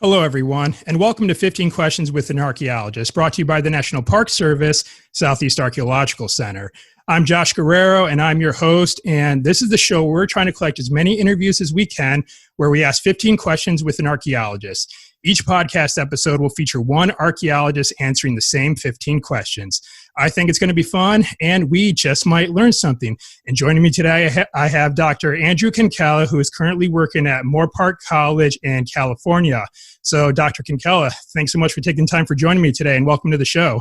Hello, everyone, and welcome to 15 Questions with an Archaeologist, brought to you by the National Park Service, Southeast Archaeological Center. I'm Josh Guerrero, and I'm your host, and this is the show where we're trying to collect as many interviews as we can, where we ask 15 questions with an archaeologist. Each podcast episode will feature one archaeologist answering the same 15 questions. I think it's going to be fun, and we just might learn something. And joining me today, I have Dr. Andrew Kinkella, who is currently working at Moorpark College in California. So, Dr. Kinkella, thanks so much for taking time for joining me today, and welcome to the show.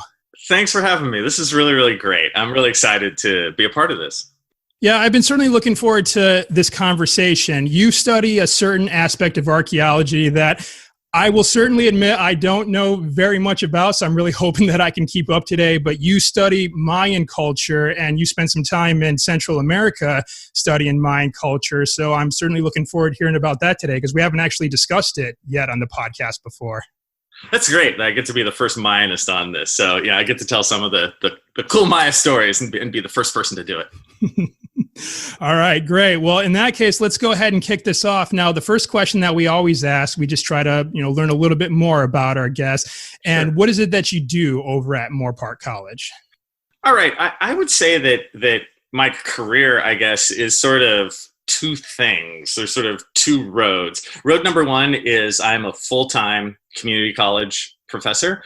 Thanks for having me. This is really, really great. I'm really excited to be a part of this. Yeah, I've been certainly looking forward to this conversation. You study a certain aspect of archaeology that I will certainly admit I don't know very much about, so I'm really hoping that I can keep up today. But you study Mayan culture, and you spent some time in Central America studying Mayan culture. So I'm certainly looking forward to hearing about that today, because we haven't actually discussed it yet on the podcast before. That's great. I get to be the first Mayanist on this. So yeah, I get to tell some of the cool Maya stories and be the first person to do it. All right, great. Well, in that case, let's go ahead and kick this off. Now, the first question that we always ask, we just try to, learn a little bit more about our guests. And What is it that you do over at Moorpark College? All right. I would say that my career, I guess, is sort of two things. There's sort of two roads. Road number one is I'm a full-time community college professor,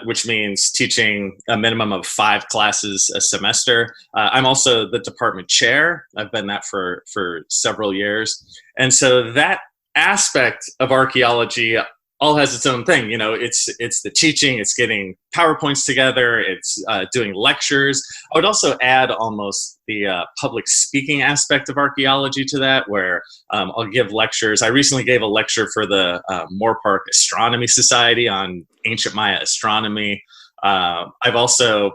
which means teaching a minimum of 5 classes a semester. I'm also the department chair. I've been that for several years. And so that aspect of archaeology all has its own thing. It's the teaching, it's getting PowerPoints together, it's doing lectures. I would also add almost the public speaking aspect of archaeology to that, where I'll give lectures. I recently gave a lecture for the Moorpark Astronomy Society on ancient Maya astronomy. I've also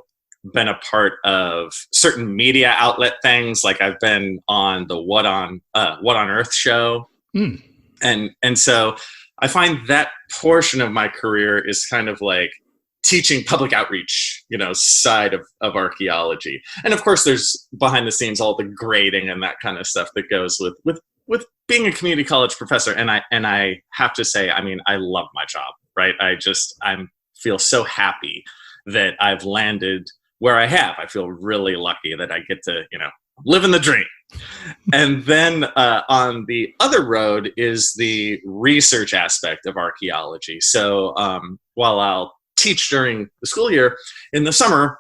been a part of certain media outlet things, like I've been on the What on Earth show. And so I find that portion of my career is kind of like teaching public outreach, side of archaeology. And of course, there's behind the scenes all the grading and that kind of stuff that goes with being a community college professor. And I have to say, I love my job, right? I feel so happy that I've landed where I have. I feel really lucky that I get to, living the dream. And then on the other road is the research aspect of archaeology. So while I'll teach during the school year, in the summer,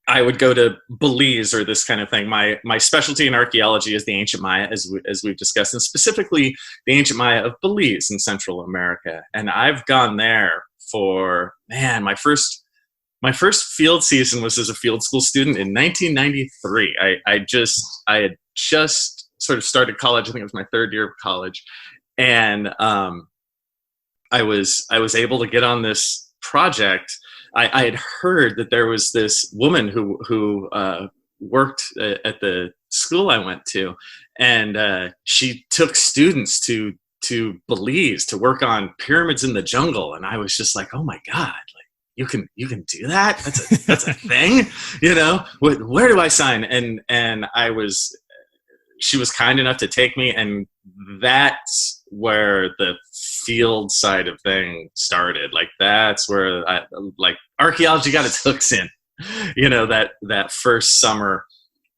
I would go to Belize or this kind of thing. My specialty in archaeology is the ancient Maya, as we've discussed, and specifically the ancient Maya of Belize in Central America. And I've gone there for, my first field season was as a field school student in 1993. I had just sort of started college. I think it was my third year of college. And I was able to get on this project. I had heard that there was this woman who worked at the school I went to, and she took students to Belize to work on pyramids in the jungle. And I was just like, oh my God, you can do that? That's a thing, Where do I sign? And she was kind enough to take me, and that's where the field side of thing started. That's where archaeology got its hooks in, that first summer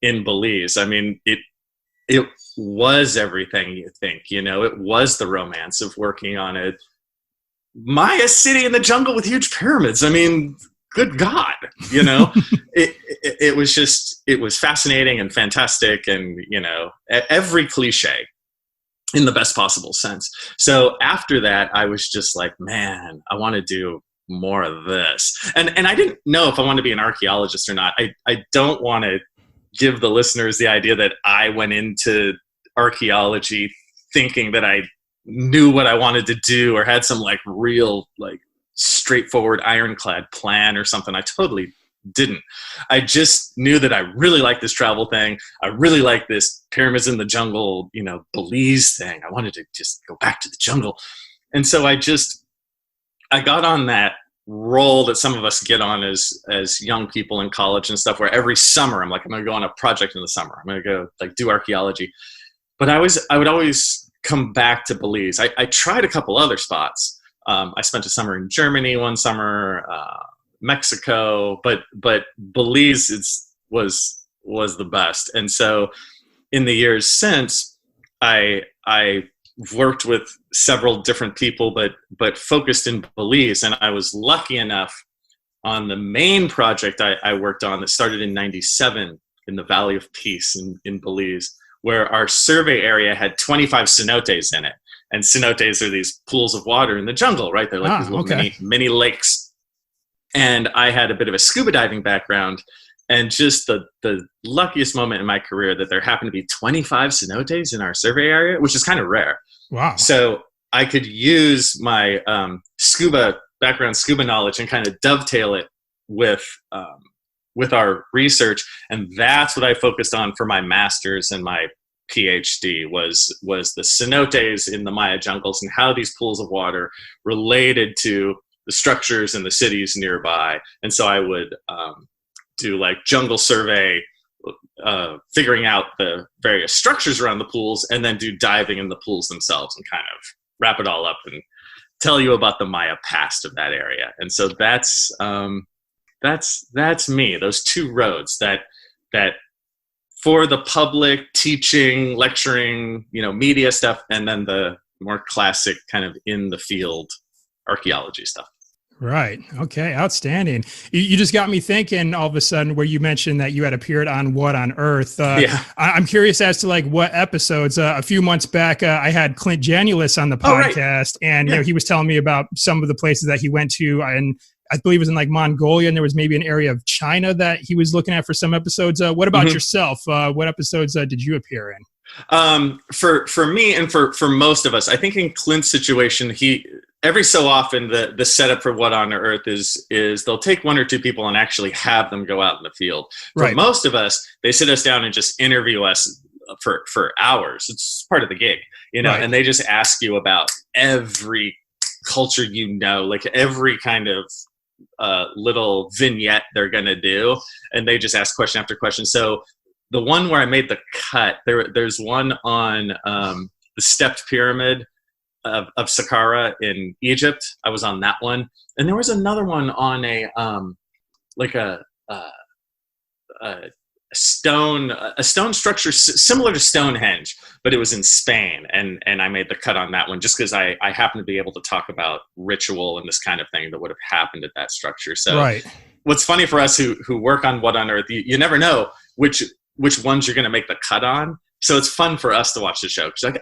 in Belize. It was everything you think, it was the romance of working on a Maya city in the jungle with huge pyramids. Good God, it was fascinating and fantastic, and, every cliche in the best possible sense. So after that, I was just like, man, I want to do more of this. And I didn't know if I wanted to be an archaeologist or not. I don't want to give the listeners the idea that I went into archaeology thinking that I knew what I wanted to do or had some real straightforward ironclad plan or something. I totally didn't. I just knew that I really liked this travel thing. I really liked this pyramids in the jungle, Belize thing. I wanted to just go back to the jungle. And so I got on that role that some of us get on as young people in college and stuff, where every summer I'm going to go on a project in the summer. I'm going to go do archaeology. But I would always come back to Belize. I tried a couple other spots, I spent a summer in Germany one summer, Mexico, but Belize was the best. And so in the years since, I worked with several different people, but focused in Belize. And I was lucky enough on the main project I worked on that started in '97 in the Valley of Peace in Belize, where our survey area had 25 cenotes in it. And cenotes are these pools of water in the jungle, right? They're like these little mini lakes. And I had a bit of a scuba diving background, and just the luckiest moment in my career that there happened to be 25 cenotes in our survey area, which is kind of rare. Wow. So I could use my scuba knowledge and kind of dovetail it with our research. And that's what I focused on for my master's and my PhD was the cenotes in the Maya jungles and how these pools of water related to the structures and the cities nearby. And so I would do like jungle survey, figuring out the various structures around the pools, and then do diving in the pools themselves and kind of wrap it all up and tell you about the Maya past of that area. And so that's me, those two roads that for the public, teaching, lecturing, media stuff, and then the more classic kind of in the field archaeology stuff. Right. Okay. Outstanding. You just got me thinking all of a sudden where you mentioned that you had appeared on What on Earth. I'm curious as to like what episodes. A few months back, I had Clint Janulis on the podcast, and he was telling me about some of the places that he went to, and I believe it was in like Mongolia, and there was maybe an area of China that he was looking at for some episodes. What about yourself? What episodes did you appear in? For me and for most of us, I think in Clint's situation, every so often the setup for What on Earth is they'll take one or two people and actually have them go out in the field. For most of us, they sit us down and just interview us for hours. It's part of the gig, and they just ask you about every culture, like every kind of little vignette they're going to do, and they just ask question after question. So the one where I made the cut, there's one on the stepped pyramid of Saqqara in Egypt. I was on that one, and there was another one on a stone structure similar to Stonehenge, but it was in Spain, and I made the cut on that one just because I happened to be able to talk about ritual and this kind of thing that would have happened at that structure. So what's funny for us who work on What on Earth, you never know which ones you're going to make the cut on. So it's fun for us to watch the show. It's like,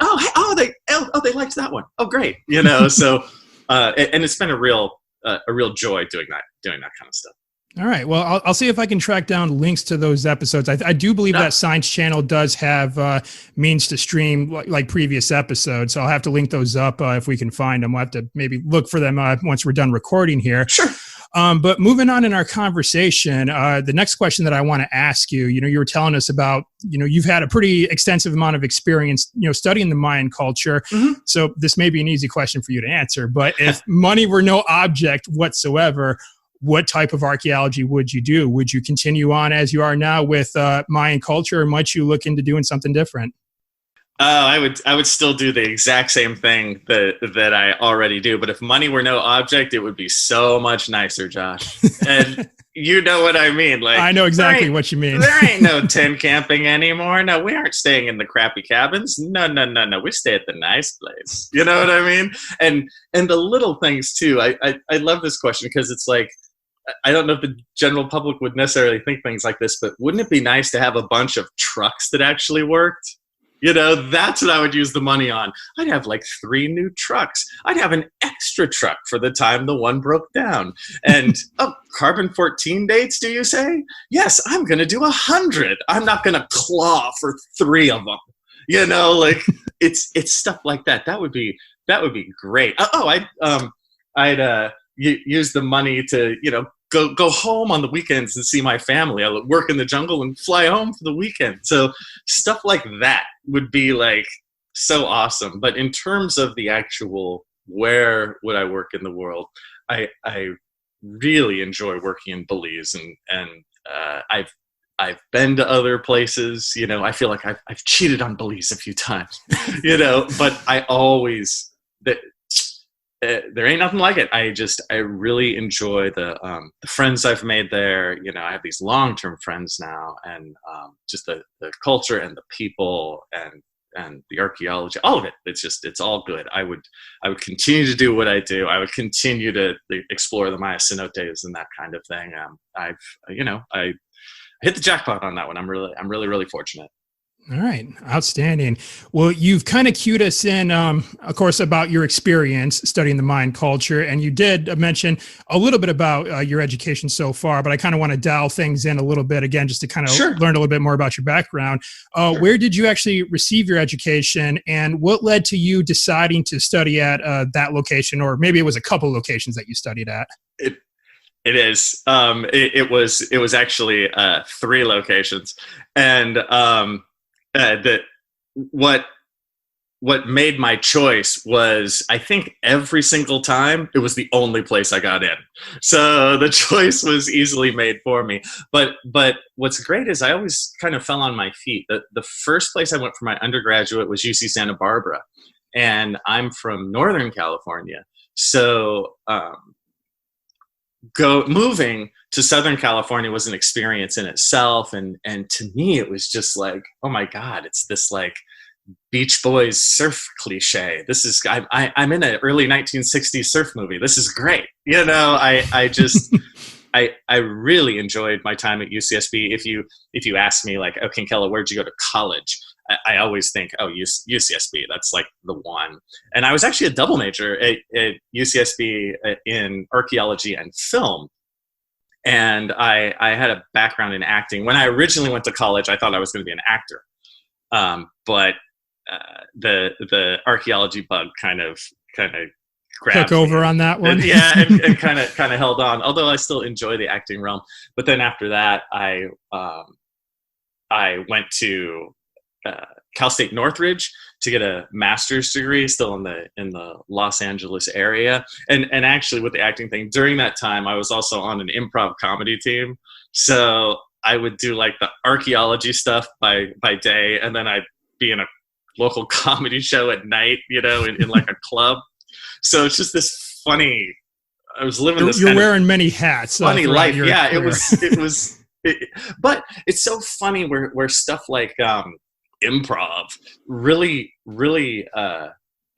they liked that one. Oh, great. So, and it's been a real joy doing that kind of stuff. All right. Well, I'll see if I can track down links to those episodes. I do believe that Science Channel does have means to stream like previous episodes. So I'll have to link those up if we can find them. We'll have to maybe look for them once we're done recording here. Sure. But moving on in our conversation, the next question that I want to ask you, you were telling us about, you've had a pretty extensive amount of experience, studying the Mayan culture. Mm-hmm. So this may be an easy question for you to answer, but if money were no object whatsoever, what type of archaeology would you do? Would you continue on as you are now with Mayan culture, or might you look into doing something different? I would still do the exact same thing that I already do. But if money were no object, it would be so much nicer, Josh. And you know what I mean. Like, I know exactly what you mean. There ain't no tent camping anymore. No, we aren't staying in the crappy cabins. No. We stay at the nice place. You know what I mean? And the little things too. I love this question because it's like, I don't know if the general public would necessarily think things like this, but wouldn't it be nice to have a bunch of trucks that actually worked? That's what I would use the money on. I'd have like 3 new trucks. I'd have an extra truck for the time the one broke down. And carbon 14 dates, do you say? Yes, I'm going to do 100. I'm not going to claw for 3 of them. Like it's stuff like that. That would be great. I'd use the money to, go home on the weekends and see my family. I would work in the jungle and fly home for the weekend. So stuff like that would be like so awesome. But in terms of the actual where would I work in the world, I really enjoy working in Belize, and I've been to other places. I feel like I've cheated on Belize a few times. But I always there ain't nothing like it. I really enjoy the friends I've made there. You know, I have these long-term friends now, and just the culture and the people and the archaeology, all of it. It's all good. I would continue to do what I do. I would continue to explore the Maya cenotes and that kind of thing. I hit the jackpot on that one. I'm really fortunate. All right. Outstanding. Well, you've kind of cued us in, of course, about your experience studying the Mayan culture. And you did mention a little bit about your education so far, but I kind of want to dial things in a little bit again, just to kind of learn a little bit more about your background. Where did you actually receive your education, and what led to you deciding to study at that location, or maybe it was a couple locations that you studied at? It is. It was actually 3 locations, and what made my choice was, I think every single time it was the only place I got in, so the choice was easily made for me. But what's great is I always kind of fell on my feet. The first place I went for my undergraduate was UC Santa Barbara, and I'm from Northern California, so moving to Southern California was an experience in itself, and to me it was just like, oh my God, it's this like Beach Boys surf cliche. This is I'm in an early 1960s surf movie. This is great. You know, I really enjoyed my time at UCSB. If you ask me like, oh, Kinkella, where'd you go to college? I always think, oh, UCSB, that's like the one. And I was actually a double major at UCSB in archaeology and film. And I had a background in acting. When I originally went to college, I thought I was going to be an actor. But the archaeology bug kind of grabbed took over me. on that one. and kind of held on, although I still enjoy the acting realm. But then after that, I went to Cal State Northridge to get a master's degree, still in the Los Angeles area. And actually with the acting thing, during that time, I was also on an improv comedy team. So I would do like the archaeology stuff by day, and then I'd be in a local comedy show at night, you know, in like a club. So it's just this funny, I was living this You're wearing many hats. Funny life. Yeah, it was, but it's so funny where stuff like improv really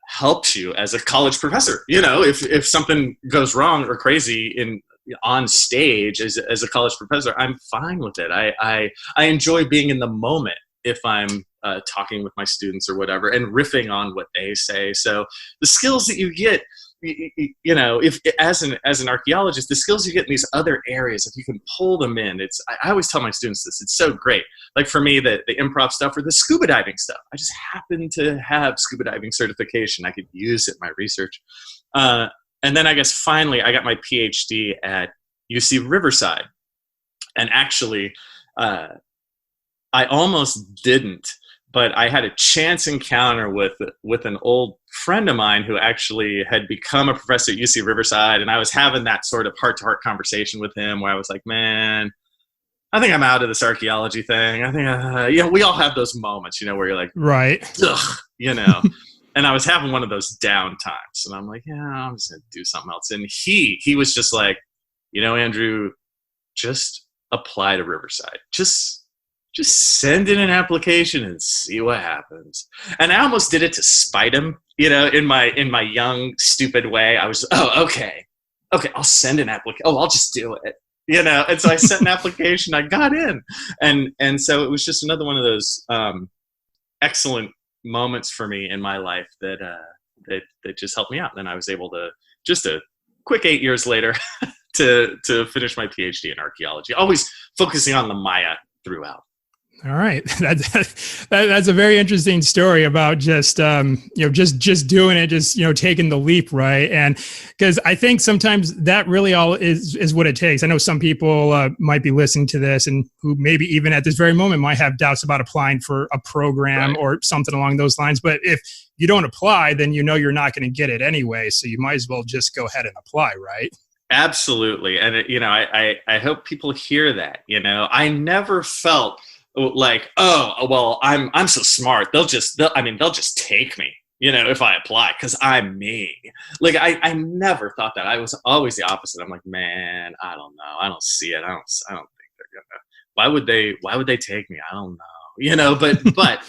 helps you as a college professor. You know, if something goes wrong or crazy on stage as a college professor, I'm fine with it. I enjoy being in the moment if I'm talking with my students or whatever and riffing on what they say. So the skills that you get, you know, if as an archaeologist, the skills you get in these other areas, if you can pull them in, I always tell my students this, it's so great. Like for me, the improv stuff or the scuba diving stuff, I just happen to have scuba diving certification. I could use it in my research. And then I guess finally I got my PhD at UC Riverside. And actually, I almost didn't, but I had a chance encounter with an old friend of mine who actually had become a professor at UC Riverside. And I was having that sort of heart-to-heart conversation with him where I was like, man, I think I'm out of this archaeology thing. I think, you know, we all have those moments, you know, where you're like, right, ugh, you know. And I was having one of those down times. And I'm like, yeah, I'm just going to do something else. And he was just like, you know, Andrew, just apply to Riverside. Just send in an application and see what happens. And I almost did it to spite him, you know, in my young, stupid way. I was, okay, I'll send an application. Oh, I'll just do it, you know. And so I sent an application. I got in, and so it was just another one of those excellent moments for me in my life that just helped me out. And I was able to, just a quick 8 years later, to finish my PhD in archaeology, always focusing on the Maya throughout. All right. That's a very interesting story about just, just doing it, just, taking the leap. Right. And because I think sometimes that really all is what it takes. I know some people might be listening to this and who maybe even at this very moment might have doubts about applying for a program or something along those lines. But if you don't apply, then you're not going to get it anyway. So you might as well just go ahead and apply. Right. Absolutely. And, I hope people hear that. I never felt like, oh, well, I'm so smart. They'll just take me. if I apply, because I'm me. Like, I never thought that. I was always the opposite. I'm like, man, I don't know. I don't see it. I don't think they're gonna. Why would they take me? I don't know. But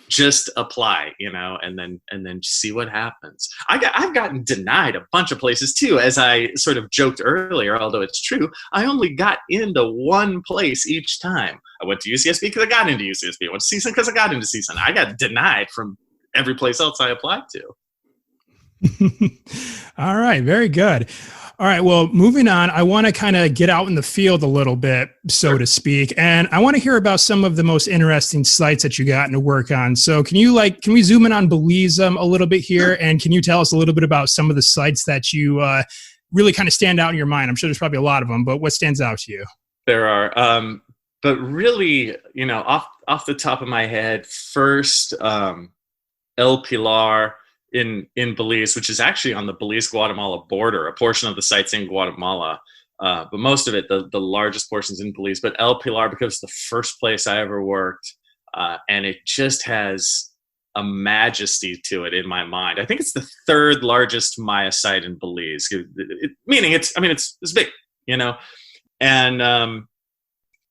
just apply, and then see what happens. I've gotten denied a bunch of places too, as I sort of joked earlier, although it's true. I only got into one place each time. I went to UCSB because I got into UCSB. I went to CSUN because I got into CSUN. I got denied from every place else I applied to. All right. Very good. All right. Well, moving on, I want to kind of get out in the field a little bit, so to speak. And I want to hear about some of the most interesting sites that you gotten to work on. So can we zoom in on Belize a little bit here? And can you tell us a little bit about some of the sites that you really kind of stand out in your mind? I'm sure there's probably a lot of them, but what stands out to you? There are, but really, off the top of my head, first, El Pilar in Belize, which is actually on the Belize-Guatemala border. A portion of the site's in Guatemala, but most of it, the largest portion's in Belize. But El Pilar, because it's the first place I ever worked, and it just has a majesty to it in my mind. I think it's the third largest Maya site in Belize, meaning it's big, and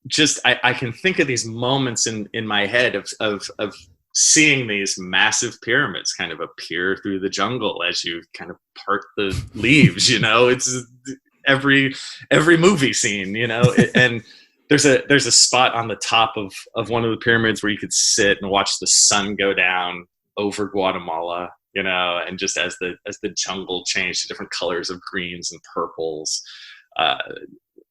just I can think of these moments in my head of seeing these massive pyramids kind of appear through the jungle as you kind of part the leaves. It's every movie scene, and there's a spot on the top of one of the pyramids where you could sit and watch the sun go down over Guatemala, and just as the jungle changed to different colors of greens and purples,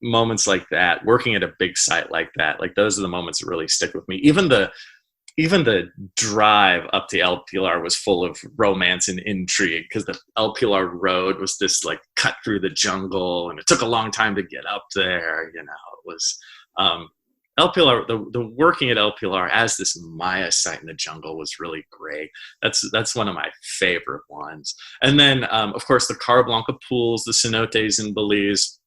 moments like that, working at a big site like that, like those are the moments that really stick with me. Even the drive up to El Pilar was full of romance and intrigue, because the El Pilar road was this like cut through the jungle, and it took a long time to get up there. It was El Pilar. The working at El Pilar as this Maya site in the jungle was really great. That's one of my favorite ones. And then of course the Cara Blanca pools, the cenotes in Belize.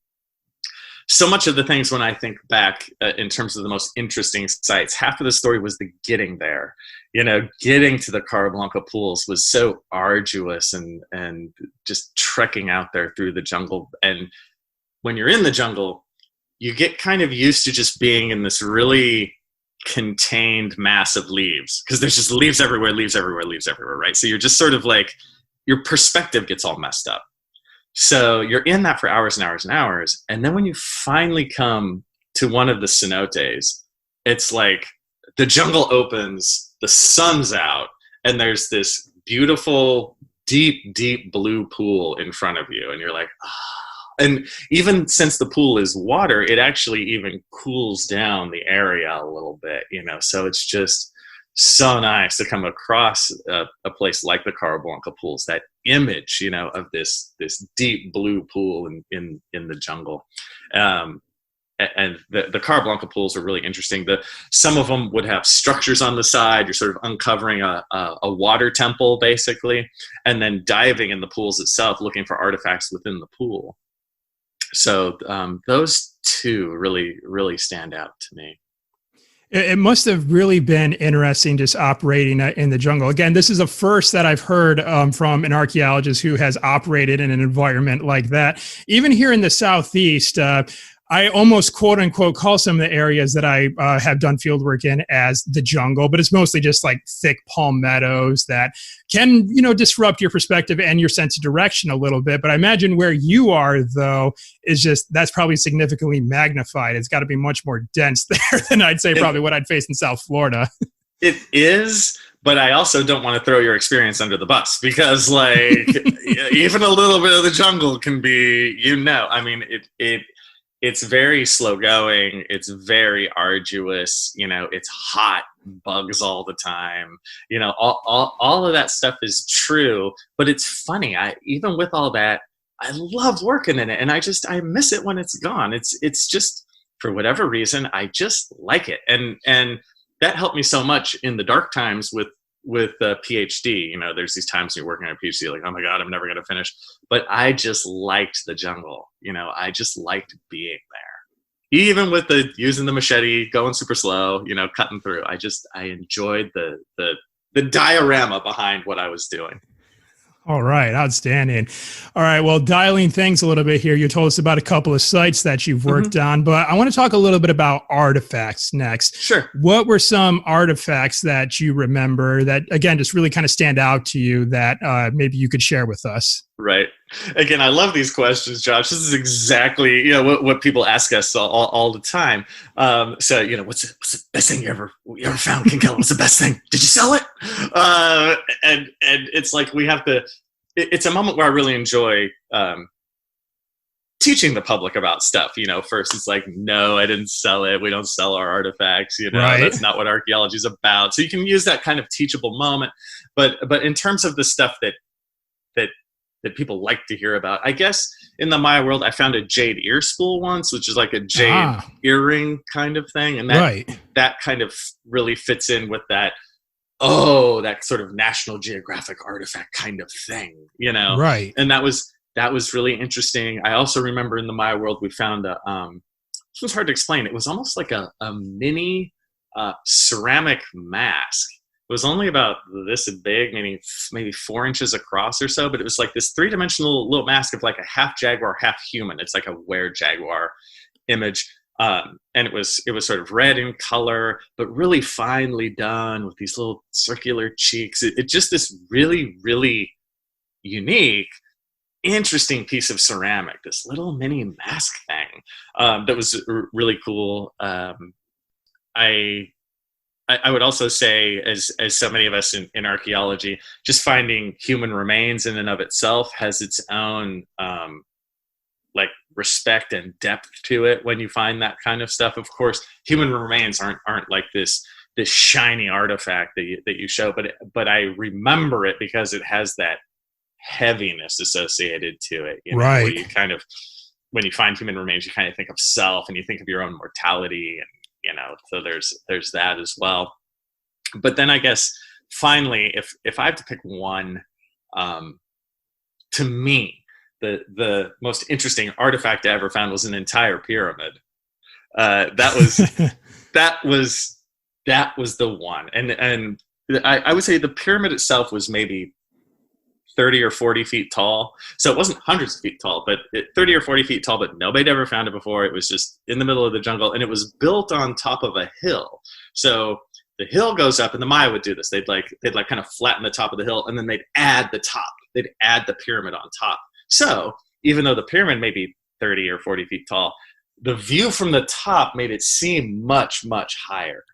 So much of the things, when I think back in terms of the most interesting sites, half of the story was the getting there. Getting to the Cara Blanca pools was so arduous, and just trekking out there through the jungle. And when you're in the jungle, you get kind of used to just being in this really contained mass of leaves, because there's just leaves everywhere, right? So you're just sort of like, your perspective gets all messed up. So you're in that for hours and hours and hours. And then when you finally come to one of the cenotes, it's like the jungle opens, the sun's out, and there's this beautiful, deep, deep blue pool in front of you. And you're like, oh. And even since the pool is water, it actually even cools down the area a little bit, so it's just so nice to come across a place like the Cara Blanca pools, that image, of this deep blue pool in the jungle. And the Cara Blanca pools are really interesting. Some of them would have structures on the side. You're sort of uncovering a water temple, basically, and then diving in the pools itself, looking for artifacts within the pool. So those two really, really stand out to me. It must have really been interesting just operating in the jungle. Again, this is a first that I've heard from an archaeologist who has operated in an environment like that. Even here in the Southeast, I almost quote unquote call some of the areas that I have done fieldwork in as the jungle, but it's mostly just like thick palmettos that can, disrupt your perspective and your sense of direction a little bit. But I imagine where you are, though, is that's probably significantly magnified. It's got to be much more dense there than I'd say probably what I'd face in South Florida. It is, but I also don't want to throw your experience under the bus, because like even a little bit of the jungle can be, it's very slow going. It's very arduous. It's hot, bugs all the time. All of that stuff is true, but it's funny. Even with all that, I love working in it, and I miss it when it's gone. It's just, for whatever reason, I just like it, and that helped me so much in the dark times with a PhD. There's these times when you're working on a PhD, like, oh my God, I'm never going to finish. But I just liked the jungle. I just liked being there. Even with using the machete, going super slow, cutting through. I enjoyed the diorama behind what I was doing. All right, outstanding. All right, well, dialing things a little bit here, you told us about a couple of sites that you've worked on, but I want to talk a little bit about artifacts next. Sure. What were some artifacts that you remember that, again, just really kind of stand out to you that maybe you could share with us? Right. Again, I love these questions, Josh. This is exactly what people ask us all the time. So what's the best thing you ever found, Kinkella? What's the best thing? Did you sell it? And it's like we have to. It's a moment where I really enjoy teaching the public about stuff. First it's like, no, I didn't sell it. We don't sell our artifacts. Right. That's not what archaeology is about. So you can use that kind of teachable moment. But in terms of the stuff that people like to hear about. I guess in the Maya world, I found a jade ear spool once, which is like a jade earring kind of thing. And that kind of really fits in with that sort of National Geographic artifact kind of thing, Right. And that was really interesting. I also remember in the Maya world, we found this was hard to explain. It was almost like a mini ceramic mask. It was only about this big, maybe 4 inches across or so, but it was like this 3-dimensional little mask of like a half jaguar, half human. It's like a were-jaguar image. And it was sort of red in color, but really finely done with these little circular cheeks. It just this really, really unique, interesting piece of ceramic, this little mini mask thing that was really cool. I would also say, as so many of us in archaeology, just finding human remains in and of itself has its own like respect and depth to it when you find that kind of stuff. Of course, human remains aren't like this shiny artifact that you show, but I remember it because it has that heaviness associated to it. Right. Where you kind of, when you find human remains, you kind of think of self and you think of your own mortality, and so there's that as well. But then I guess finally, if I have to pick one, to me, the most interesting artifact I ever found was an entire pyramid. That was the one, and I would say the pyramid itself was maybe 30 or 40 feet tall. So it wasn't hundreds of feet tall, but 30 or 40 feet tall, but nobody ever found it before. It was just in the middle of the jungle, and it was built on top of a hill. So the hill goes up, and the Maya would do this. They'd kind of flatten the top of the hill, and then they'd add the top. They'd add the pyramid on top. So even though the pyramid may be 30 or 40 feet tall, the view from the top made it seem much, much higher,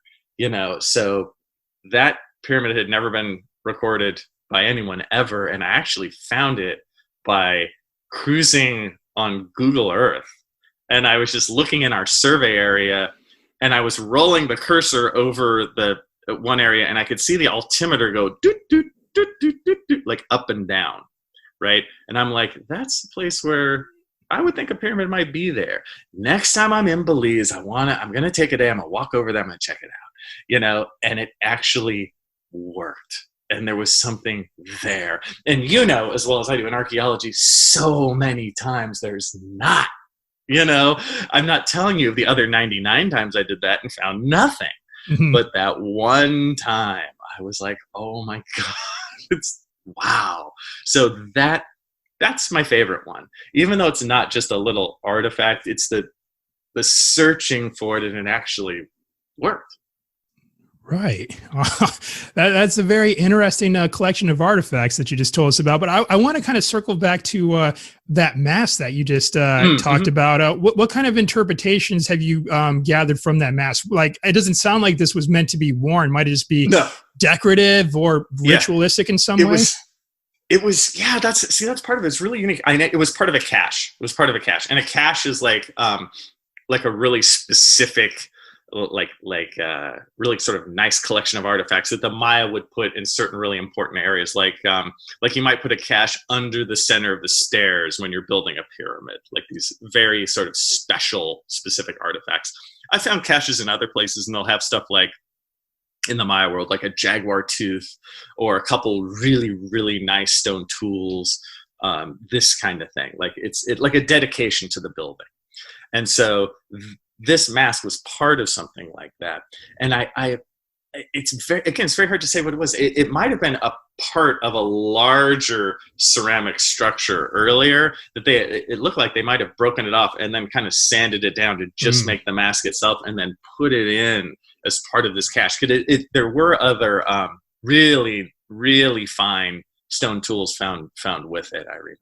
so that pyramid had never been recorded by anyone ever. And I actually found it by cruising on Google Earth. And I was just looking in our survey area, and I was rolling the cursor over the one area, and I could see the altimeter go doot, doot, doot, doot, doot, doot, like up and down. Right. And I'm like, that's the place where I would think a pyramid might be there. Next time I'm in Belize, I'm going to take a day. I'm going to walk over there. I'm going to check it out, and it actually worked. And there was something there. And as well as I do in archaeology, so many times there's not, I'm not telling you the other 99 times I did that and found nothing. Mm-hmm. But that one time I was like, oh my God, it's wow. So that's my favorite one. Even though it's not just a little artifact, it's the searching for it, and it actually worked. Right. That's a very interesting collection of artifacts that you just told us about. But I want to kind of circle back to that mask that you just talked about. What kind of interpretations have you gathered from that mask? Like, it doesn't sound like this was meant to be worn. Might it just be decorative or ritualistic in some way? It was, yeah, that's part of it. It's really unique. It was part of a cache. And a cache is like a really specific, really sort of nice collection of artifacts that the Maya would put in certain really important areas. Like you might put a cache under the center of the stairs when you're building a pyramid, like these very sort of specific artifacts. I found caches in other places, and they'll have stuff like, in the Maya world, like a jaguar tooth or a couple really, really nice stone tools, this kind of thing. Like it's like a dedication to the building. And so this mask was part of something like that. And I it's very hard to say what it was. It might have been a part of a larger ceramic structure earlier that it looked like they might have broken it off and then kind of sanded it down to just make the mask itself and then put it in as part of this cache. There were other really, really fine stone tools found with it, I remember.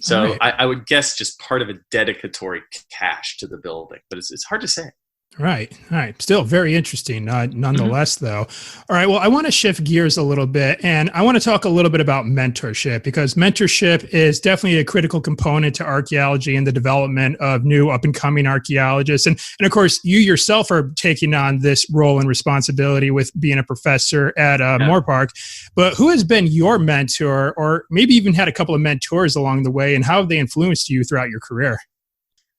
So right. I would guess just part of a dedicatory cache to the building, but it's hard to say. Right. Still very interesting, nonetheless, though. All right. Well, I want to shift gears a little bit, and I want to talk a little bit about mentorship, because mentorship is definitely a critical component to archaeology and the development of new up-and-coming archaeologists. And of course, you yourself are taking on this role and responsibility with being a professor at Moorpark. But who has been your mentor, or maybe even had a couple of mentors along the way, and how have they influenced you throughout your career?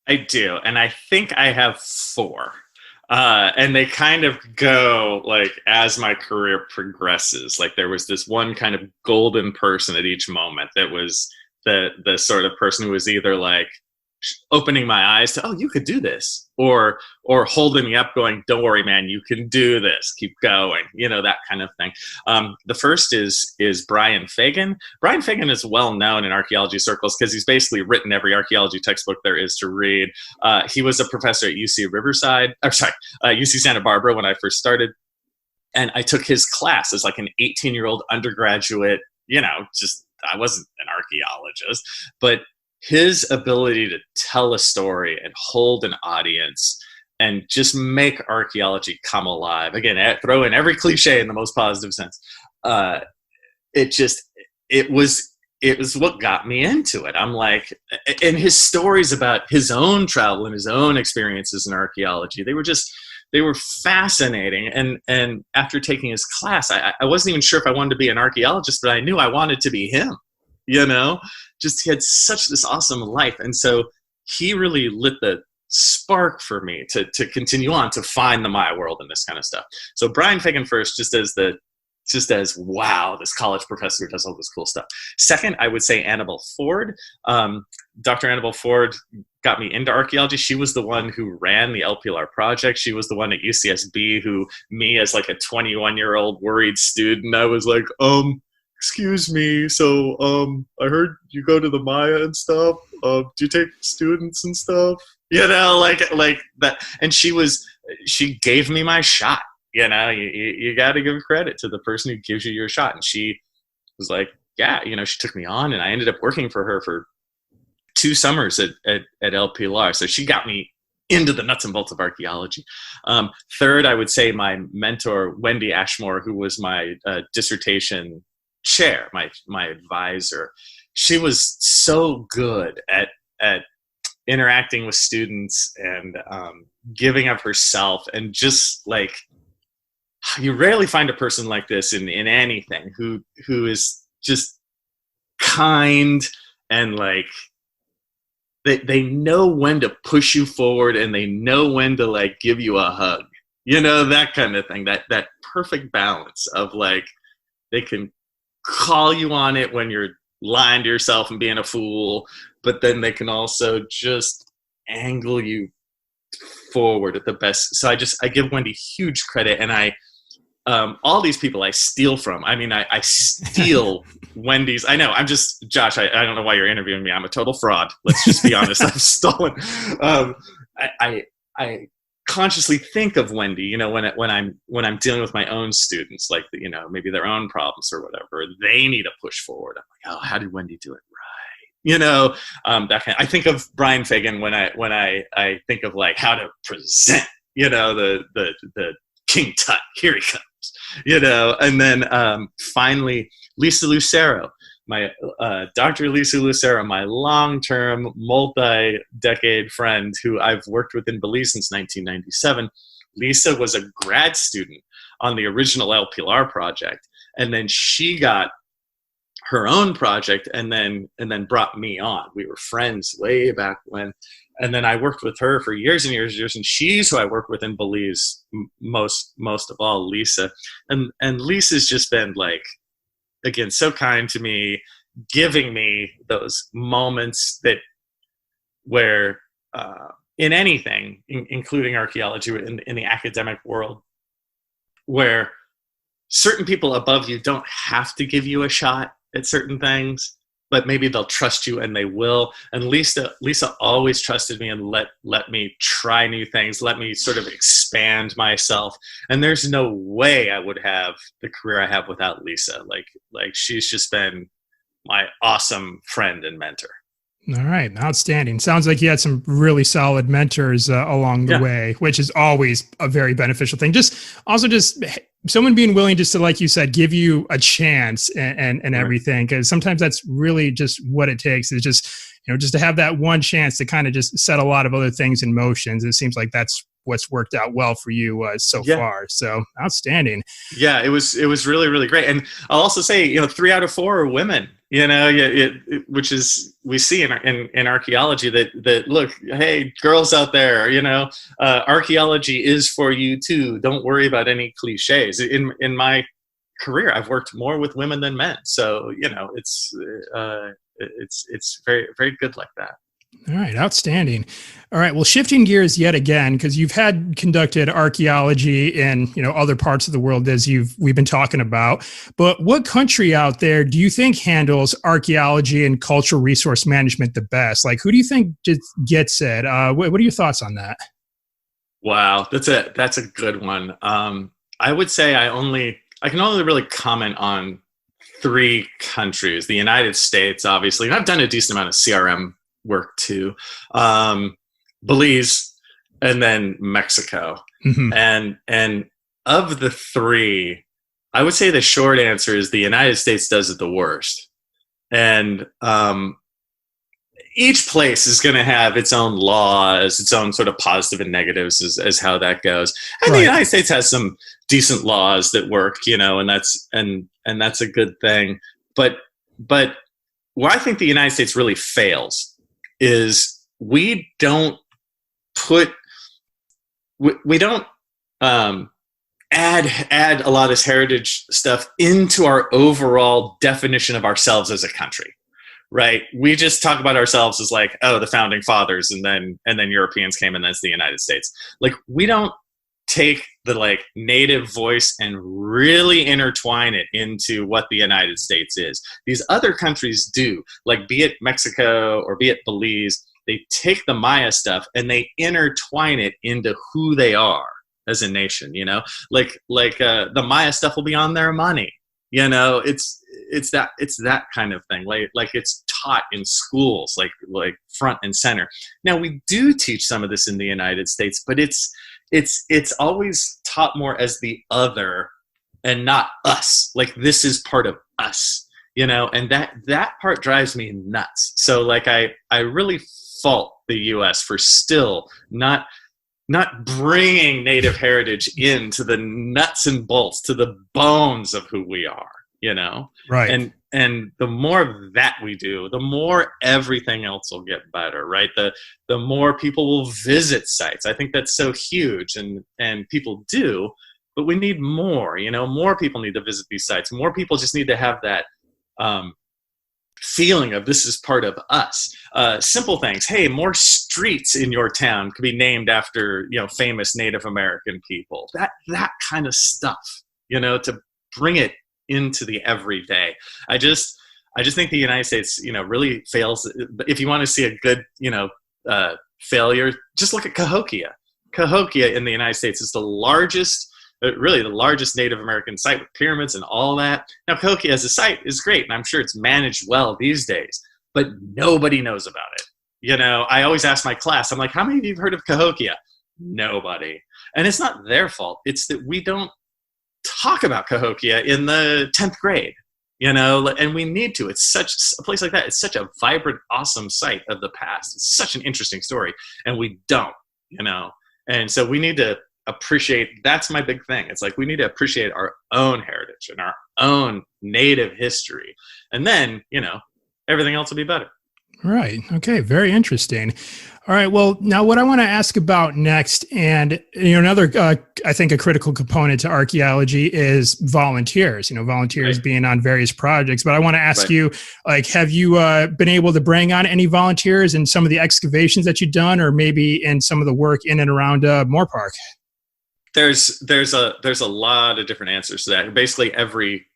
I do, and I think I have 4. And they kind of go like as my career progresses. Like there was this one kind of golden person at each moment that was the sort of person who was either like opening my eyes to, oh, you could do this, or holding me up going, don't worry, man, you can do this, keep going, that kind of thing. The first is Brian Fagan. Brian Fagan is well known in archaeology circles because he's basically written every archaeology textbook there is to read. He was a professor at UC Santa Barbara when I first started, and I took his class as like an 18-year-old undergraduate. I wasn't an archaeologist, but his ability to tell a story and hold an audience and just make archaeology come alive. Again, throw in every cliche in the most positive sense. It was what got me into it. I'm like, and his stories about his own travel and his own experiences in archaeology, they were fascinating. And after taking his class, I wasn't even sure if I wanted to be an archaeologist, but I knew I wanted to be him. Just he had such this awesome life. And so he really lit the spark for me to continue on, to find the Maya world and this kind of stuff. So Brian Fagan first, just as wow, this college professor does all this cool stuff. Second, I would say Annabelle Ford. Dr. Annabelle Ford got me into archaeology. She was the one who ran the LPLR project. She was the one at UCSB who, me as like a 21-year-old worried student, I was like, excuse me, so I heard you go to the Maya and stuff. Do you take students and stuff? Like that. And she gave me my shot. You got to give credit to the person who gives you your shot. And she was like, yeah, she took me on, and I ended up working for her for 2 summers at LPLR. So she got me into the nuts and bolts of archaeology. Third, I would say my mentor, Wendy Ashmore, who was my dissertation chair, my advisor. She was so good at interacting with students and giving of herself, and just like, you rarely find a person like this in anything who is just kind and like they know when to push you forward, and they know when to like give you a hug, that kind of thing, that perfect balance of like, they can call you on it when you're lying to yourself and being a fool, but then they can also just angle you forward at the best. So I give Wendy huge credit, and all these people I steal from. I mean, I steal Wendy's. I know, I'm just, Josh, I don't know why you're interviewing me. I'm a total fraud. Let's just be honest. I've stolen. I consciously think of Wendy, when I'm dealing with my own students, like, maybe their own problems or whatever, they need to push forward. I'm like, oh, how did Wendy do it right? That kind of, I think of Brian Fagan when I think of like how to present, the King Tut, here he comes, and then finally Lisa Lucero, my Dr. Lisa Lucero, my long-term, multi-decade friend who I've worked with in Belize since 1997. Lisa was a grad student on the original LPLR project, and then she got her own project and then brought me on. We were friends way back when. And then I worked with her for years and years and years, and she's who I work with in Belize most of all, Lisa. And Lisa's just been like, again, so kind to me, giving me those moments where in anything, including archaeology, in the academic world, where certain people above you don't have to give you a shot at certain things, but maybe they'll trust you and they will. And Lisa always trusted me and let me try new things, let me sort of expand myself. And there's no way I would have the career I have without Lisa. Like she's just been my awesome friend and mentor. All right. Outstanding. Sounds like you had some really solid mentors along the way, which is always a very beneficial thing. Just someone being willing just to, like you said, give you a chance and everything. Because sometimes that's really just what it takes, is just, just to have that one chance to kind of just set a lot of other things in motion. It seems like that's what's worked out well for you so far. So outstanding. Yeah, it was really, really great. And I'll also say, 3 out of 4 are women, which is, we see in archaeology that look, hey, girls out there, archaeology is for you too. Don't worry about any cliches. In my career, I've worked more with women than men. So, it's very, very good like that. All right. Outstanding. All right. Well, shifting gears yet again, because you've conducted archaeology in, other parts of the world, as we've been talking about, but what country out there do you think handles archaeology and cultural resource management the best? Like, who do you think just gets it? What are your thoughts on that? Wow. That's a good one. I would say I can only really comment on 3 countries: the United States, obviously, and I've done a decent amount of CRM work too, Belize, and then Mexico. Mm-hmm. And of the 3, I would say the short answer is the United States does it the worst. And each place is going to have its own laws, its own sort of positive and negatives as how that goes. And the United States has some decent laws that work, and that's a good thing. But where I think the United States really fails is we don't add a lot of this heritage stuff into our overall definition of ourselves as a country, right? We just talk about ourselves as like, oh, the founding fathers, and then Europeans came, and that's the United States. Like, we don't take the native voice and really intertwine it into what the United States is. These other countries do, be it Mexico or be it Belize, they take the Maya stuff and they intertwine it into who they are as a nation. The Maya stuff will be on their money. It's that kind of thing. Like it's taught in schools, like front and center. Now, we do teach some of this in the United States, but it's always taught more as the other and not us. Like, this is part of us, and that part drives me nuts. So I really fault the US for still not bringing native heritage into the nuts and bolts, to the bones of who we are, Right. And the more of that we do, the more everything else will get better, right? The more people will visit sites. I think that's so huge, and people do, but we need more, more people need to visit these sites. More people just need to have that feeling of this is part of us. Simple things. Hey, more streets in your town could be named after, famous Native American people. That kind of stuff, to bring it into the everyday. I just think the United States, really fails. If you want to see a good, failure, just look at Cahokia. Cahokia in the United States is the largest Native American site with pyramids and all that. Now, Cahokia as a site is great, and I'm sure it's managed well these days, but nobody knows about it. I always ask my class, I'm like, how many of you have heard of Cahokia? Nobody. And it's not their fault. It's that we don't talk about Cahokia in the 10th grade, and we need to. It's such a place like that. It's such a vibrant, awesome site of the past. It's such an interesting story, and we don't, and so we need to appreciate. That's my big thing. It's like, we need to appreciate our own heritage and our own native history, and then, everything else will be better. Right. Okay. Very interesting. All right. Well, now what I want to ask about next, and another, I think a critical component to archaeology is volunteers. Volunteers being on various projects. But I want to ask you, have you been able to bring on any volunteers in some of the excavations that you've done, or maybe in some of the work in and around Moorpark? there's a lot of different answers to that. Basically, every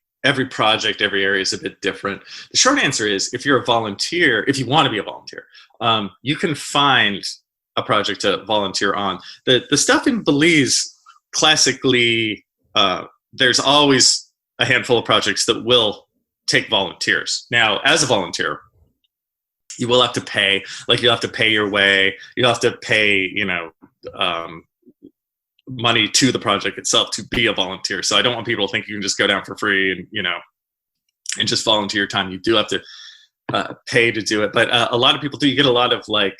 project, every area is a bit different. The short answer is, if you're a volunteer, if you want to be a volunteer, you can find a project to volunteer on. The stuff in Belize, classically, there's always a handful of projects that will take volunteers. Now, as a volunteer, you will have to pay. Like, you'll have to pay your way. You'll have to pay, money to the project itself to be a volunteer. So I don't want people to think you can just go down for free and just volunteer your time. You do have to pay to do it. But a lot of people do. You get a lot of like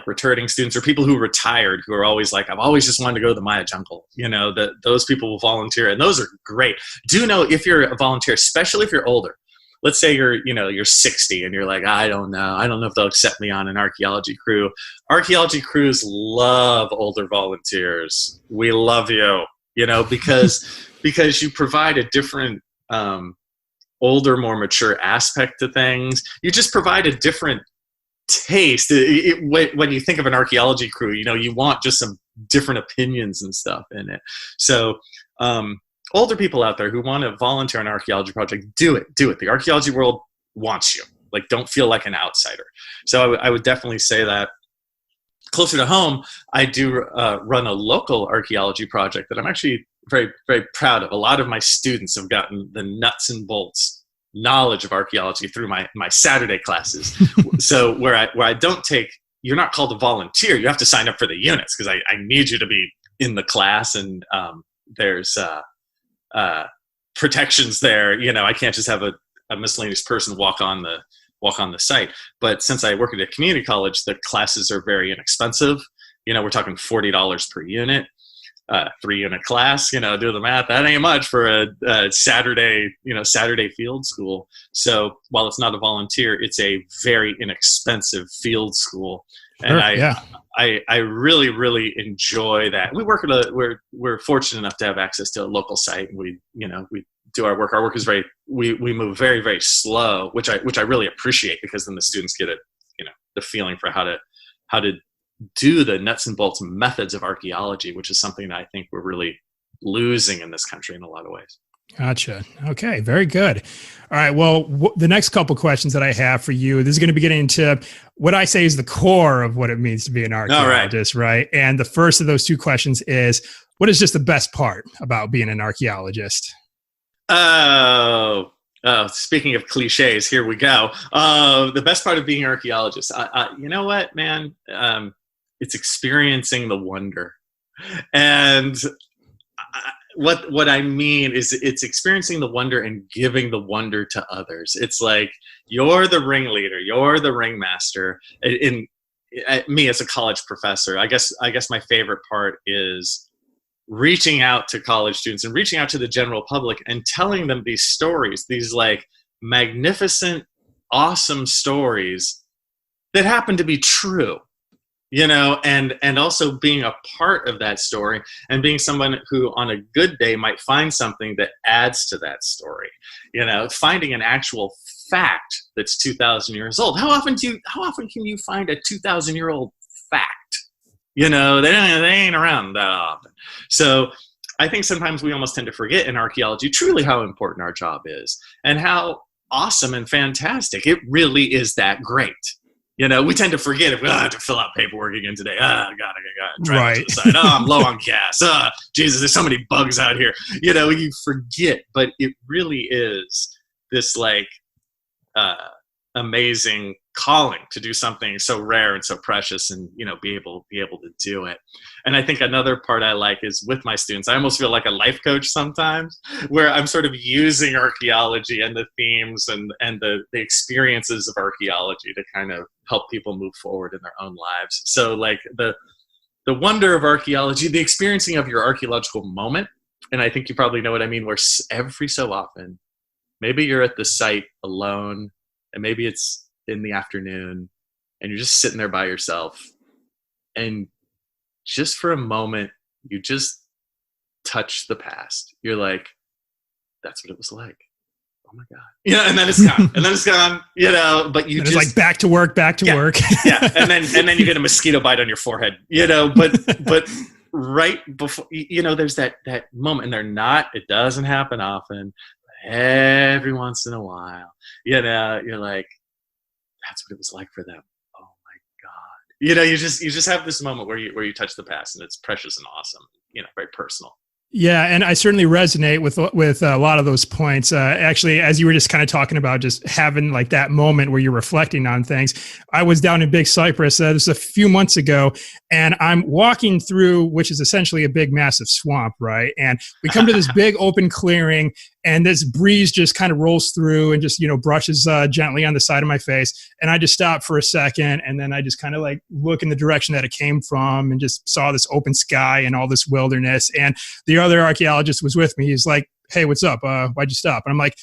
returning students, or people who retired, who are always like, I've always just wanted to go to the Maya jungle. Those people will volunteer, and those are great. Do know, if you're a volunteer, especially if you're older, let's say you're 60 and you're like, I don't know if they'll accept me on an archaeology crew. Archaeology crews love older volunteers. We love you, because you provide a different, older, more mature aspect to things. You just provide a different taste. When you think of an archaeology crew, you want just some different opinions and stuff in it. So, older people out there who want to volunteer on an archaeology project, do it. The archaeology world wants you. Like, don't feel like an outsider. So I would definitely say that. Closer to home, I do run a local archaeology project that I'm actually very, very proud of. A lot of my students have gotten the nuts and bolts knowledge of archaeology through my Saturday classes. So where I don't take, you're not called to volunteer. You have to sign up for the units, because I need you to be in the class, and there's protections there. I can't just have a miscellaneous person walk on the site. But since I work at a community college, the classes are very inexpensive. We're talking $40 per unit, 3-unit class. Do the math. That ain't much for a Saturday field school. So while it's not a volunteer, it's a very inexpensive field school. And I really, really enjoy that. We work at we're fortunate enough to have access to a local site, and we do our work. Our work is we move very, very slow, which I really appreciate, because then the students get the feeling for how to do the nuts and bolts methods of archaeology, which is something that I think we're really losing in this country in a lot of ways. Gotcha. Okay. Very good. All right. Well, the next couple questions that I have for you, this is going to be getting into what I say is the core of what it means to be an archaeologist, right? And the first of those two questions is, what is just the best part about being an archaeologist? Oh, speaking of cliches, here we go. The best part of being an archaeologist, you know what, man? It's experiencing the wonder. And what I mean is, it's experiencing the wonder and giving the wonder to others. It's like, you're the ringleader, you're the ringmaster. In me as a college professor, I guess my favorite part is reaching out to college students and reaching out to the general public and telling them these stories, these like magnificent, awesome stories that happen to be true. And also being a part of that story, and being someone who on a good day might find something that adds to that story. Finding an actual fact that's 2,000 years old. How often can you find a 2,000-year-old fact? They ain't around that often. So I think sometimes we almost tend to forget in archaeology truly how important our job is, and how awesome and fantastic it really is. That great. We tend to forget if we have to fill out paperwork again today. I gotta drive to the side. I'm low on gas. Jesus, there's so many bugs out here. You forget, but it really is this like amazing calling to do something so rare and so precious, and be able to do it. And I think another part I like is with my students, I almost feel like a life coach sometimes, where I'm sort of using archaeology and the themes and the experiences of archaeology to kind of help people move forward in their own lives. So like the wonder of archaeology, the experiencing of your archaeological moment. And I think you probably know what I mean, where every so often, maybe you're at the site alone, and maybe it's in the afternoon, and you're just sitting there by yourself, and just for a moment, you just touch the past. You're like, that's what it was like. Oh my God. And then it's gone. And then it's gone, but you just like back to work. Yeah. And then you get a mosquito bite on your forehead, but right before, there's that moment, and it doesn't happen often, but every once in a while, you're like, that's what it was like for them. Oh my God. You just have this moment where you touch the past, and it's precious and awesome, very personal. Yeah, and I certainly resonate with a lot of those points. Actually, as you were just kind of talking about, just having like that moment where you're reflecting on things. I was down in Big Cypress. This was a few months ago, and I'm walking through, which is essentially a big, massive swamp, right? And we come to this big open clearing, and this breeze just kind of rolls through and just brushes gently on the side of my face. And I just stop for a second, and then I just kind of like look in the direction that it came from, and just saw this open sky and all this wilderness. And the other archaeologist was with me. He's like, "Hey, what's up? Why'd you stop?" And I'm like,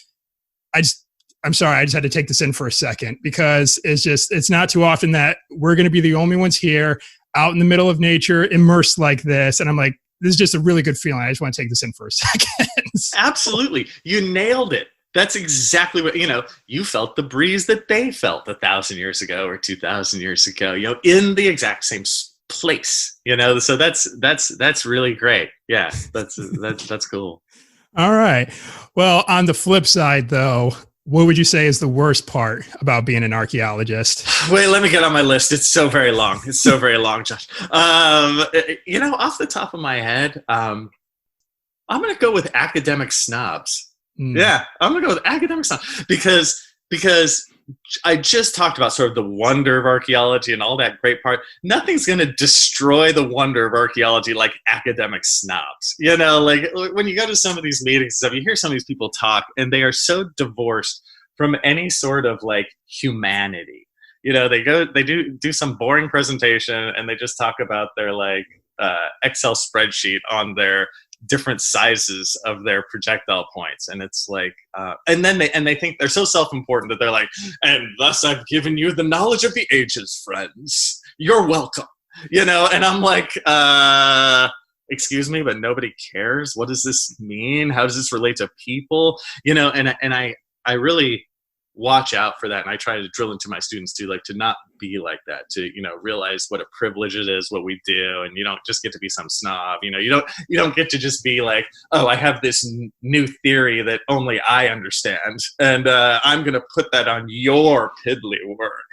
I'm sorry. I just had to take this in for a second, because it's not too often that we're going to be the only ones here out in the middle of nature, immersed like this. And I'm like, this is just a really good feeling. I just want to take this in for a second. Absolutely. You nailed it. That's exactly what, you felt the breeze that they felt 1,000 years ago or 2,000 years ago, in the exact same place, so that's really great. Yeah. That's cool. All right. Well, on the flip side though, what would you say is the worst part about being an archaeologist? Wait, let me get on my list. It's so very long. Josh. Off the top of my head, I'm going to go with academic snobs. Yeah, I'm going to go with academic snobs because I just talked about sort of the wonder of archaeology and all that great part. Nothing's going to destroy the wonder of archaeology like academic snobs. Like when you go to some of these meetings, you hear some of these people talk, and they are so divorced from any sort of like humanity. They do some boring presentation, and they just talk about their like Excel spreadsheet on their different sizes of their projectile points, and it's like and then they think they're so self-important that they're like, and thus I've given you the knowledge of the ages, friends, you're welcome, and I'm like, excuse me, but nobody cares. What does this mean? How does this relate to people? And I really watch out for that, and I try to drill into my students too, like to not be like that, to realize what a privilege it is what we do, and you don't just get to be some snob. You don't get to just be like, oh, I have this new theory that only I understand, and I'm gonna put that on your piddly work,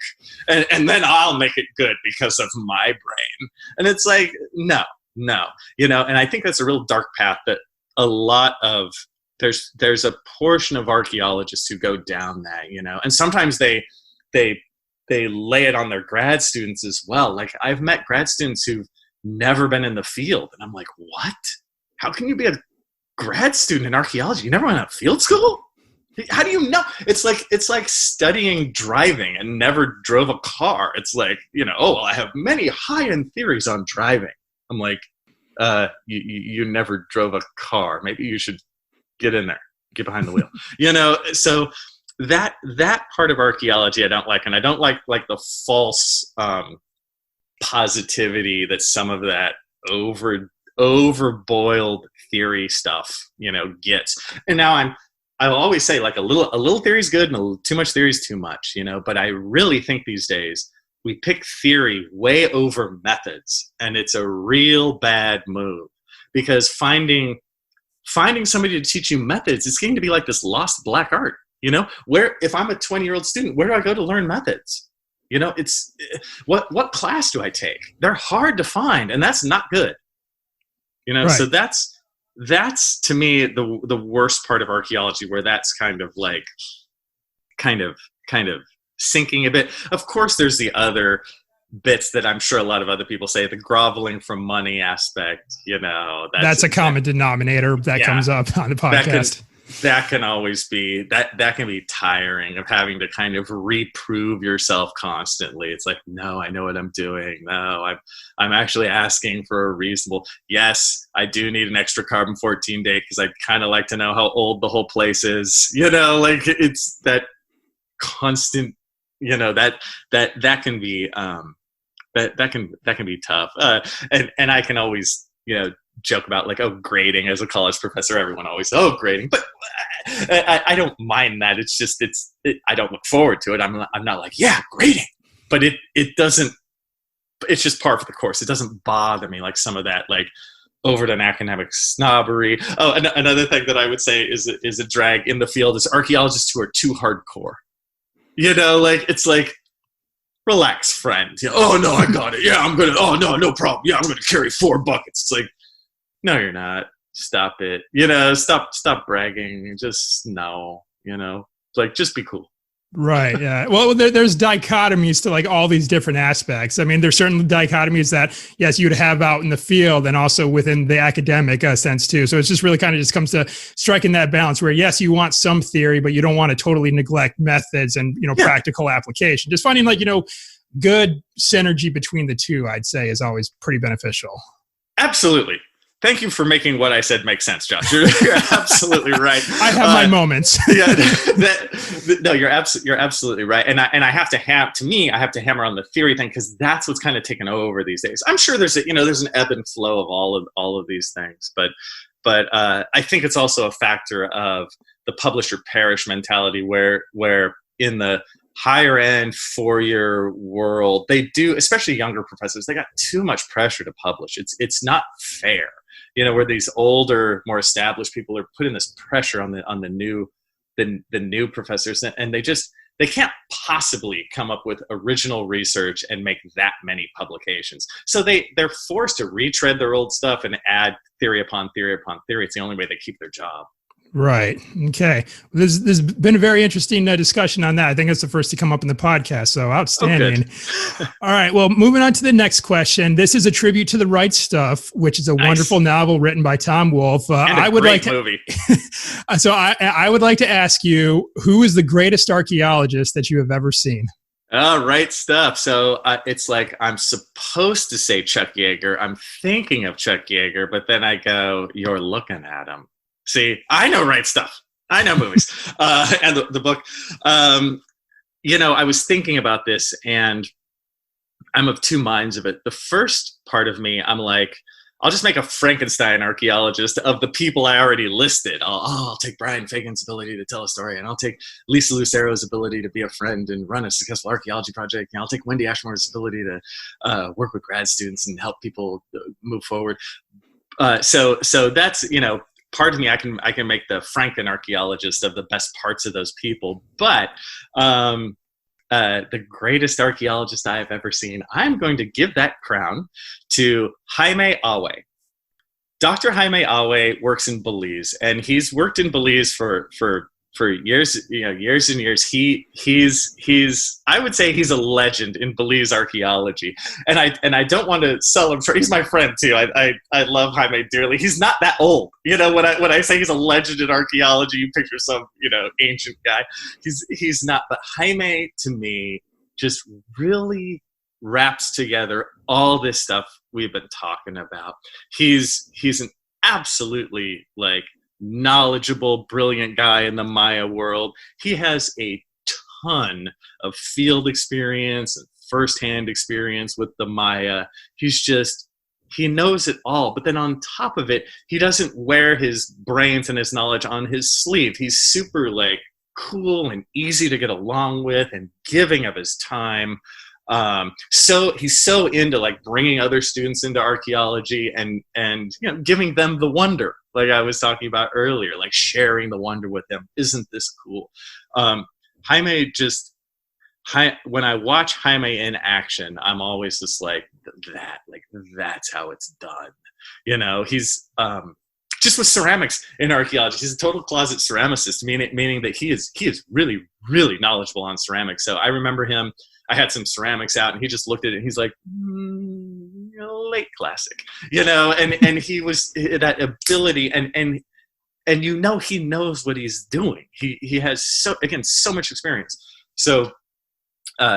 and then I'll make it good because of my brain. And it's like, no, and I think that's a real dark path that a lot of there's a portion of archaeologists who go down that, and sometimes they lay it on their grad students as well. Like I've met grad students who've never been in the field, and I'm like, what? How can you be a grad student in archaeology? You never went to field school? How do you know? It's like studying driving and never drove a car. It's like, I have many high-end theories on driving. I'm like, you never drove a car. Maybe you should get in there, get behind the wheel, so that part of archaeology I don't like. And I don't like the false positivity that some of that overboiled theory stuff, gets. And now I'll always say, like, a little theory is good, and too much theory is too much, but I really think these days we pick theory way over methods, and it's a real bad move, because finding somebody to teach you methods, it's getting to be like this lost black art, where if I'm a 20-year-old student, where do I go to learn methods? It's what class do I take? They're hard to find, and that's not good. Right. So that's to me the worst part of archaeology, where that's kind of sinking a bit. Of course, there's the other bits that I'm sure a lot of other people say, the groveling for money aspect, that's a common denominator that comes up on the podcast. That can always be that can be tiring, of having to kind of reprove yourself constantly. It's like, no, I know what I'm doing. No, I'm actually asking for a reasonable, yes, I do need an extra carbon 14 date because I'd kind of like to know how old the whole place is. Like it's that constant, that can be that can be tough, and I can always joke about, like, oh, grading as a college professor, everyone always, oh, grading, but I don't mind that. It's just I don't look forward to it. I'm not like, yeah, grading, but it doesn't it's just par for the course. It doesn't bother me like some of that like overt and academic snobbery. Oh, another thing that I would say is a drag in the field is archaeologists who are too hardcore. You know, like it's like, relax, friend. You know, oh no, I got it. Yeah, I'm gonna. Oh no, no problem. Yeah, I'm gonna carry 4 buckets. It's like, no, you're not. Stop it. You know, stop bragging. Just no. You know, like just be cool. Right. Yeah. Well, there's dichotomies to like all these different aspects. I mean, there's certain dichotomies that, yes, you'd have out in the field and also within the academic sense too. So it's just really kind of just comes to striking that balance where, yes, you want some theory, but you don't want to totally neglect methods and, practical application. Just finding like, good synergy between the two, I'd say, is always pretty beneficial. Absolutely. Thank you for making what I said make sense, Josh. You're absolutely right. I have my moments. No, you're absolutely right. And I have to hammer on the theory thing because that's what's kind of taken over these days. I'm sure there's an ebb and flow of all of these things, but I think it's also a factor of the publish or perish mentality where in the higher end 4-year world, they do, especially younger professors, they got too much pressure to publish. It's not fair. Where these older, more established people are putting this pressure on the new professors, and they can't possibly come up with original research and make that many publications. So they're forced to retread their old stuff and add theory upon theory upon theory. It's the only way they keep their job. Right. Okay. There's been a very interesting discussion on that. I think it's the first to come up in the podcast. So outstanding. All right. Well, moving on to the next question. This is a tribute to The Right Stuff, which is a wonderful novel written by Tom Wolfe. I would like to, movie. So I would like to ask you, who is the greatest archaeologist that you have ever seen? Right Stuff. So it's like I'm supposed to say Chuck Yeager. I'm thinking of Chuck Yeager, but then I go, you're looking at him. See, I know Right Stuff. I know movies and the book. I was thinking about this, and I'm of two minds of it. The first part of me, I'm like, I'll just make a Frankenstein archaeologist of the people I already listed. I'll take Brian Fagan's ability to tell a story, and I'll take Lisa Lucero's ability to be a friend and run a successful archaeology project, and I'll take Wendy Ashmore's ability to work with grad students and help people move forward. So that's, part of me, I can make the Franken archaeologist of the best parts of those people, but the greatest archaeologist I have ever seen, I'm going to give that crown to Jaime Awe. Dr. Jaime Awe works in Belize, and he's worked in Belize for years, years and years. He's I would say he's a legend in Belize archaeology, and I don't want to sell him short. He's my friend too. I love Jaime dearly. He's not that old. When I say he's a legend in archaeology, you picture some ancient guy. He's not. But Jaime to me just really wraps together all this stuff we've been talking about. He's an absolutely knowledgeable, brilliant guy in the Maya world. He has a ton of field experience and firsthand experience with the Maya. He knows it all. But then on top of it, he doesn't wear his brains and his knowledge on his sleeve. He's super cool and easy to get along with and giving of his time. So he's so into bringing other students into archaeology and giving them the wonder, like I was talking about earlier, sharing the wonder with them. Isn't this cool? Jaime when I watch Jaime in action, I'm always just that's how it's done. He's just with ceramics in archaeology, he's a total closet ceramicist, meaning that he is really, really knowledgeable on ceramics. So I remember him. I had some ceramics out, and he just looked at it, and he's like, late classic, and he was that ability, and he knows what he's doing. He has so much experience. So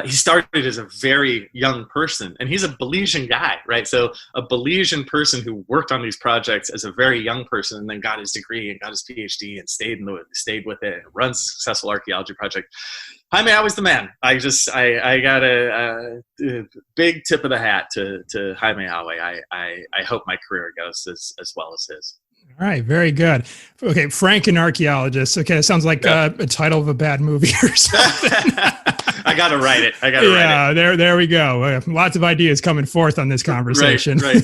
he started as a very young person, and he's a Belizean guy, right? So a Belizean person who worked on these projects as a very young person, and then got his degree and got his PhD and stayed with it and runs a successful archaeology project. Jaime, I was the man. I got a big tip of the hat to Jaime Awe. I hope my career goes as well as his. All right, very good. Okay, Frank and Archaeologist. Okay, it sounds like a title of a bad movie or something. I got to write it. Yeah, there we go. Lots of ideas coming forth on this conversation. Right.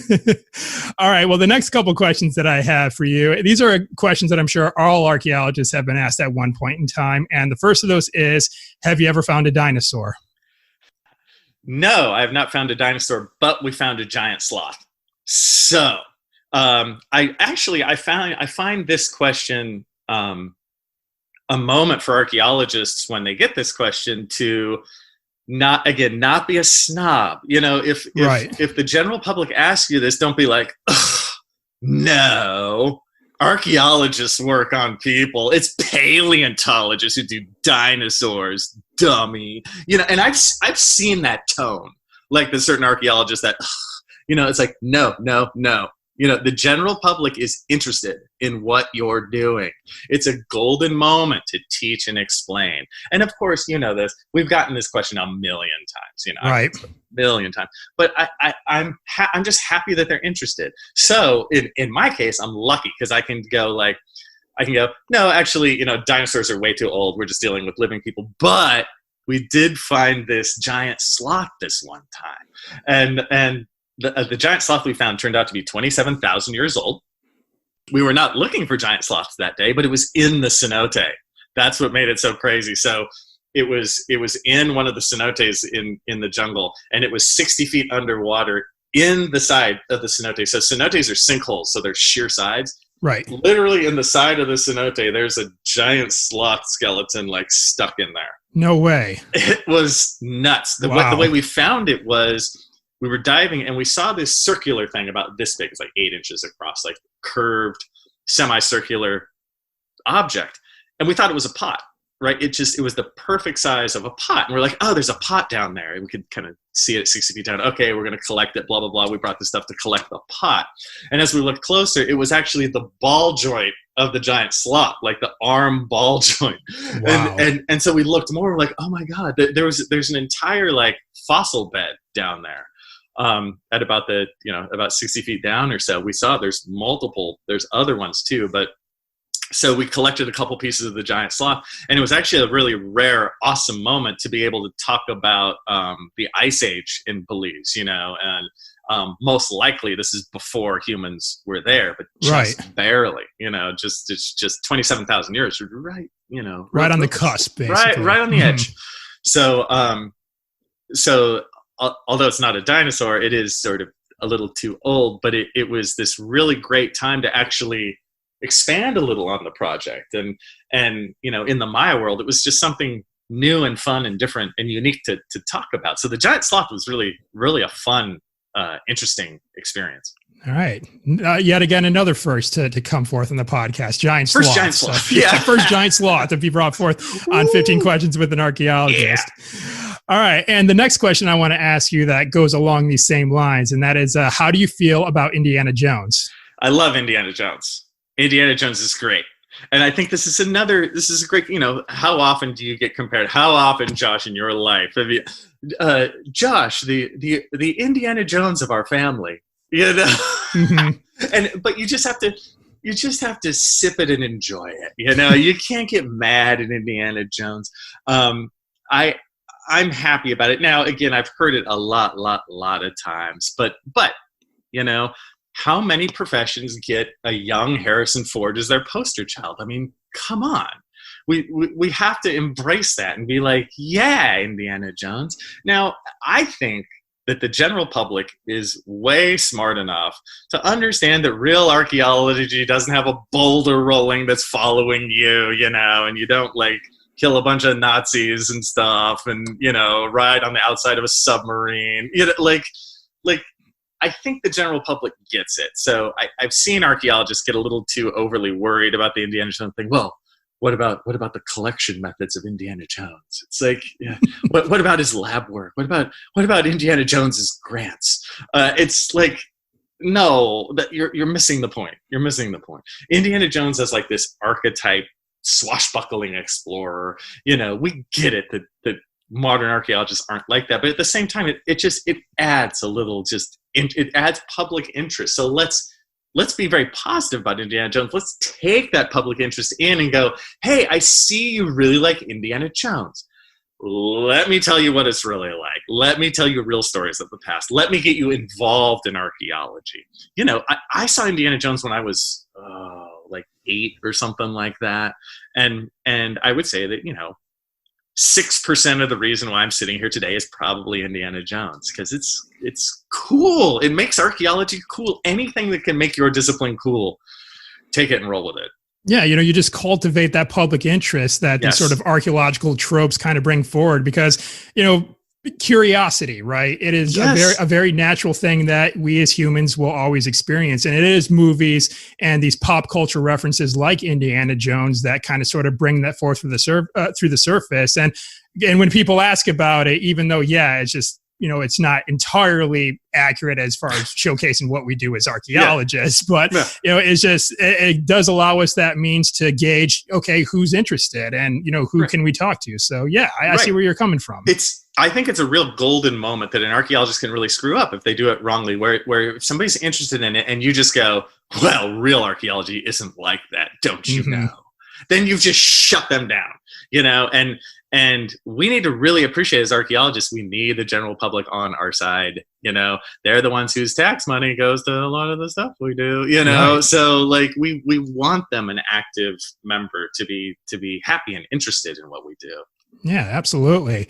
All right, well, the next couple questions that I have for you, these are questions that I'm sure all archaeologists have been asked at one point in time. And the first of those is, have you ever found a dinosaur? No, I have not found a dinosaur, but we found a giant sloth. So I find this question a moment for archaeologists when they get this question to not be a snob. If the general public asks you this, don't be like, no, archaeologists work on people. It's paleontologists who do dinosaurs, dummy. And I've seen that tone, like the certain archaeologists that, it's like, no. The general public is interested in what you're doing. It's a golden moment to teach and explain. And of course, this, we've gotten this question a million times, right. A million times. But I'm just happy that they're interested. So in my case, I'm lucky because I can go, no, actually, dinosaurs are way too old. We're just dealing with living people. But we did find this giant sloth this one time. And the giant sloth we found turned out to be 27,000 years old. We were not looking for giant sloths that day, but it was in the cenote. That's what made it so crazy. So it was in one of the cenotes in the jungle, and it was 60 feet underwater in the side of the cenote. So cenotes are sinkholes, so they're sheer sides. Right. Literally in the side of the cenote, there's a giant sloth skeleton stuck in there. No way. It was nuts. The way we found it was, we were diving and we saw this circular thing about this big. It's like 8 inches across, like curved, semicircular object. And we thought it was a pot, right? It was the perfect size of a pot. And we're like, oh, there's a pot down there. And we could kind of see it at 60 feet down. Okay, we're going to collect it, blah, blah, blah. We brought this stuff to collect the pot. And as we looked closer, it was actually the ball joint of the giant sloth, like the arm ball joint. Wow. And so we looked more, we're like, oh my God, there's an entire fossil bed down there. At about about 60 feet down or so, we saw there's other ones too, but so we collected a couple pieces of the giant sloth, and it was actually a really rare, awesome moment to be able to talk about the Ice Age in Belize, and most likely this is before humans were there, but just barely, it's just 27,000 years, right? Right on the cusp, basically. Right on the edge. So although it's not a dinosaur, it is sort of a little too old, but it was this really great time to actually expand a little on the project. And in the Maya world, it was just something new and fun and different and unique to talk about. So the giant sloth was really, really a fun, interesting experience. All right. Yet again, another first to come forth on the podcast. Giant sloth. First giant sloth. Yeah. First giant sloth to be brought forth on 15 Questions with an Archaeologist. Yeah. All right. And the next question I want to ask you that goes along these same lines, and that is, how do you feel about Indiana Jones? I love Indiana Jones. Indiana Jones is great. And I think this is a great, how often do you get compared? How often, Josh, in your life? Josh, the Indiana Jones of our family, Mm-hmm. But you just have to sip it and enjoy it. You can't get mad at Indiana Jones. I'm happy about it. Now, again, I've heard it a lot of times, but how many professions get a young Harrison Ford as their poster child? I mean, come on. We have to embrace that and be like, yeah, Indiana Jones. Now, I think that the general public is way smart enough to understand that real archaeology doesn't have a boulder rolling that's following you, and you don't kill a bunch of Nazis and stuff and, ride on the outside of a submarine. I think the general public gets it. So I've seen archaeologists get a little too overly worried about the Indiana Jones thing. Well, what about the collection methods of Indiana Jones? It's like, yeah. What about his lab work? What about Indiana Jones's grants? It's like, no, that you're missing the point. You're missing the point. Indiana Jones is like this archetype swashbuckling explorer. We get it that modern archaeologists aren't like that, but at the same time, it adds a little it adds public interest. So let's let's be very positive about Indiana Jones. Let's take that public interest in and go, hey, I see you really like Indiana Jones. Let me tell you what it's really like. Let me tell you real stories of the past. Let me get you involved in archaeology. You know, I saw Indiana Jones when I was like 8 or something like that. And I would say that, 6% of the reason why I'm sitting here today is probably Indiana Jones, because it's cool. It makes archaeology cool. Anything that can make your discipline cool, take it and roll with it. Yeah, you just cultivate that public interest that these sort of archaeological tropes kind of bring forward, because, curiosity, right? It is a very natural thing that we as humans will always experience. And it is movies and these pop culture references like Indiana Jones that kind of sort of bring that forth through the surface. And when people ask about it, even though, it's just, it's not entirely accurate as far as showcasing what we do as archaeologists, but it's just, it does allow us that means to gauge, okay, who's interested and, who can we talk to? So I see where you're coming from. I think it's a real golden moment that an archaeologist can really screw up if they do it wrongly, where if somebody's interested in it and you just go, well, real archaeology isn't like that, don't you know? Then you've just shut them down, and we need to really appreciate, as archaeologists, we need the general public on our side. They're the ones whose tax money goes to a lot of the stuff we do, Right. So like we want them an active member to be happy and interested in what we do. Yeah, absolutely.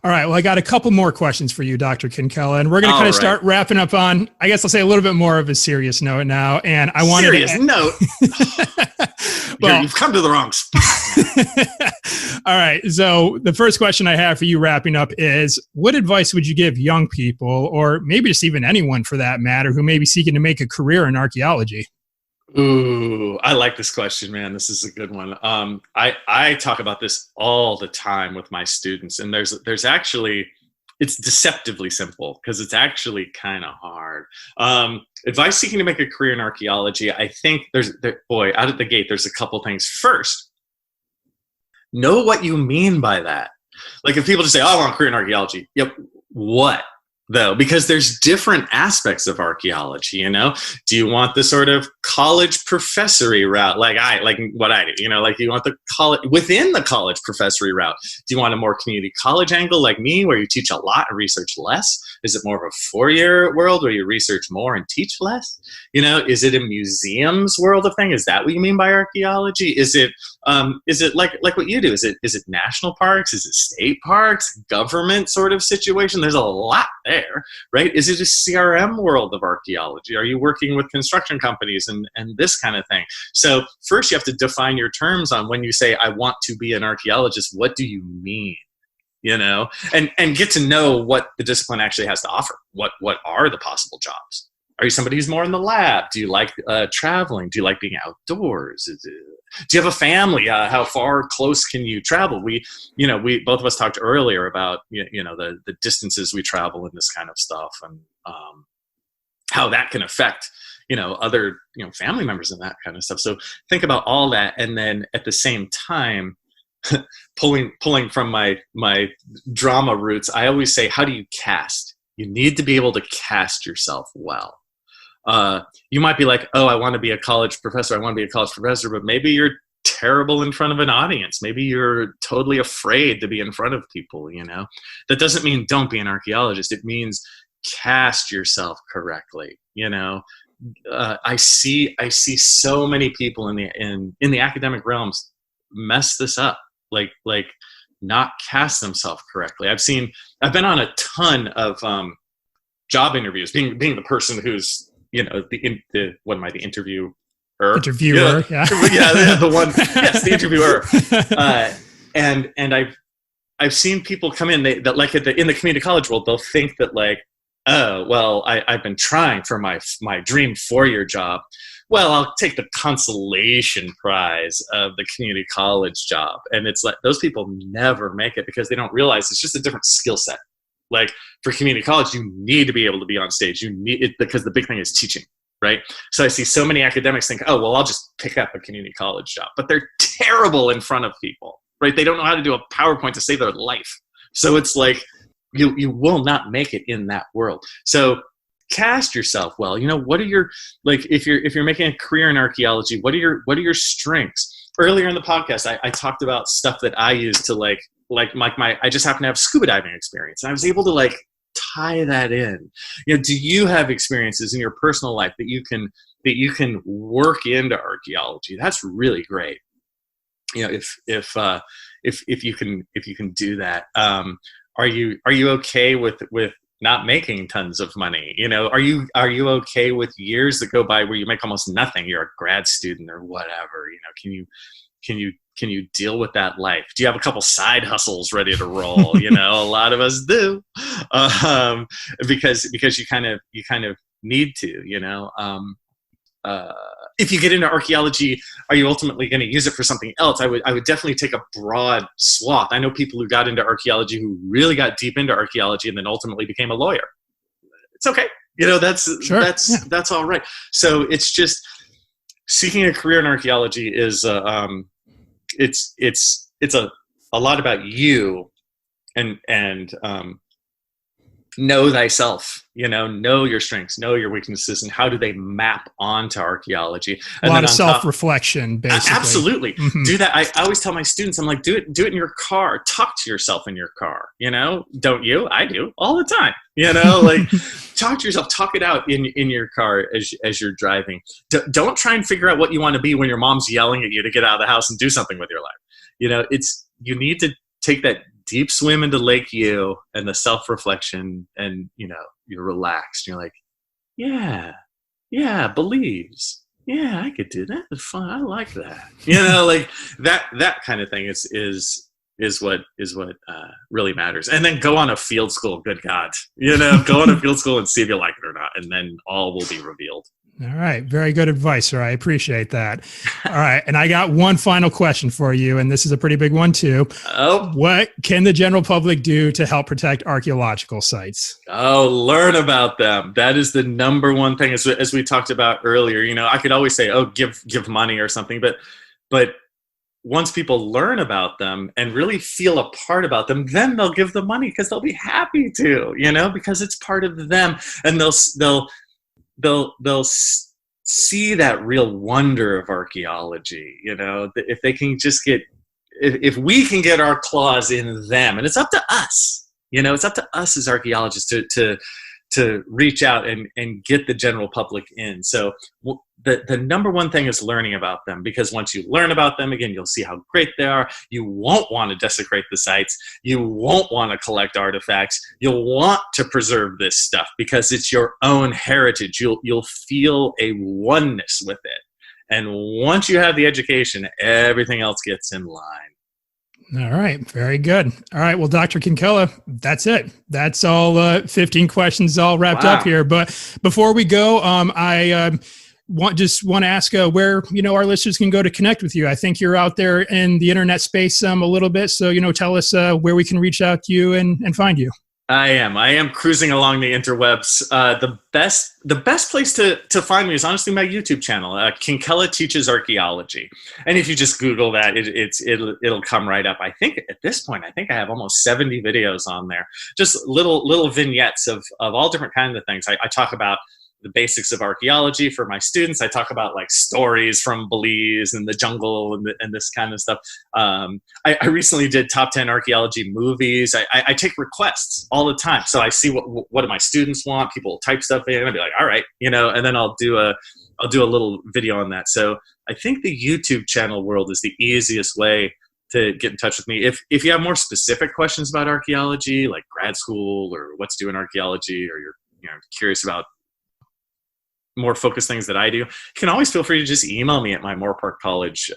All right. Well, I got a couple more questions for you, Dr. Kinkella, and we're going to kind of start wrapping up on, I guess I'll say a little bit more of a serious note now. And I wanted serious note. Well, you've come to the wrong spot. All right. So the first question I have for you wrapping up is, what advice would you give young people, or maybe just even anyone for that matter, who may be seeking to make a career in archaeology? Ooh, I like this question, man. This is a good one. I talk about this all the time with my students, and there's actually, it's deceptively simple because it's actually kind of hard. Advice seeking to make a career in archaeology, I think out of the gate, there's a couple things. First, know what you mean by that. Like if people just say, oh, I want a career in archaeology. Yep. What? Though, because there's different aspects of archaeology, do you want the sort of college professory route like what I do, like you want the college within the college professory route? Do you want a more community college angle like me where you teach a lot and research less? Is it more of a 4-year world where you research more and teach less? Is it a museums world of thing? Is that what you mean by archaeology? Is it like what you do? Is it national parks? Is it state parks? Government sort of situation? There's a lot there, right? Is it a CRM world of archaeology? Are you working with construction companies and this kind of thing? So first you have to define your terms on when you say, I want to be an archaeologist, what do you mean? And get to know what the discipline actually has to offer. What are the possible jobs? Are you somebody who's more in the lab? Do you like traveling? Do you like being outdoors? Do you have a family? How far close can you travel? We both of us talked earlier about the distances we travel and this kind of stuff, and how that can affect other family members and that kind of stuff. So think about all that, and then at the same time, pulling from my drama roots, I always say, how do you cast? You need to be able to cast yourself well. You might be like, oh, I want to be a college professor. But maybe you're terrible in front of an audience. Maybe you're totally afraid to be in front of people, That doesn't mean don't be an archaeologist. It means cast yourself correctly, I see so many people in the academic realms mess this up, like not cast themselves correctly. I've been on a ton of job interviews, being the person who's what am I, the interviewer? Interviewer, the one, yes, the interviewer. And I've seen people come in in the community college world, they'll think that like, oh, well, I've been trying for my dream 4-year job. Well, I'll take the consolation prize of the community college job. And it's like, those people never make it because they don't realize it's just a different skill set. Like for community college, you need to be able to be on stage. You need it because the big thing is teaching, right? So I see so many academics think, oh, well, I'll just pick up a community college job, but they're terrible in front of people, right? They don't know how to do a PowerPoint to save their life. So it's like, you will not make it in that world. So cast yourself well. What are your, like, if you're making a career in archaeology, what are your strengths? Earlier in the podcast, I talked about stuff that I use to like I just happen to have scuba diving experience, and I was able to like tie that in. Do you have experiences in your personal life that you can work into archaeology? That's really great. If you can do that. Are you okay with not making tons of money? Are you okay with years that go by where you make almost nothing? You're a grad student or whatever. Can you deal with that life? Do you have a couple side hustles ready to roll? A lot of us do, because you kind of need to. If you get into archaeology, are you ultimately going to use it for something else? I would definitely take a broad swath. I know people who got into archaeology who really got deep into archaeology and then ultimately became a lawyer. It's okay. That's all right. So it's just seeking a career in archaeology is it's a lot about you and know thyself, know your strengths, know your weaknesses, and how do they map onto archaeology. And a lot of self-reflection, basically. Absolutely. Mm-hmm. Do that. I always tell my students, I'm like, do it in your car. Talk to yourself in your car. Don't you? I do all the time. Like talk to yourself, talk it out in your car as you're driving. Don't try and figure out what you want to be when your mom's yelling at you to get out of the house and do something with your life. You need to take that deep swim into Lake U and the self-reflection, and you're relaxed. You're like, Belize. Yeah, I could do that. It's fun. I like that. Like that kind of thing is what really matters. And then go on a field school. Good God, go on a field school and see if you like it or not, and then all will be revealed. All right. Very good advice, sir. I appreciate that. All right. And I got one final question for you, and this is a pretty big one too. Oh. What can the general public do to help protect archaeological sites? Oh, learn about them. That is the number one thing. As we talked about earlier, I could always say, oh, give money or something, but once people learn about them and really feel a part about them, then they'll give the money because they'll be happy to, because it's part of them, and they'll see that real wonder of archaeology. If they can just if we can get our claws in them, and it's up to us, it's up to us as archaeologists to reach out and get the general public in. So the number one thing is learning about them, because once you learn about them, again, you'll see how great they are. You won't want to desecrate the sites. You won't want to collect artifacts. You'll want to preserve this stuff because it's your own heritage. You'll feel a oneness with it. And once you have the education, everything else gets in line. All right. Very good. All right. Well, Dr. Kinkella, that's it. That's all 15 questions all wrapped up here. But before we go, I want to ask where, our listeners can go to connect with you. I think you're out there in the internet space a little bit. So, tell us where we can reach out to you and find you. I am cruising along the interwebs. The best place to find me is honestly my YouTube channel, Kinkella Teaches Archaeology. And if you just Google that, it'll come right up. I think at this point, I have almost 70 videos on there. Just little vignettes of all different kinds of things. I talk about the basics of archaeology for my students. I talk about like stories from Belize and the jungle and this kind of stuff. I recently did top 10 archaeology movies. I take requests all the time. So I see what do my students want. People type stuff in. I'd be like, all right, and then I'll do a little video on that. So I think the YouTube channel world is the easiest way to get in touch with me. If you have more specific questions about archaeology, like grad school or what to do in archaeology, or you're curious about more focused things that I do, you can always feel free to just email me at my Moorpark College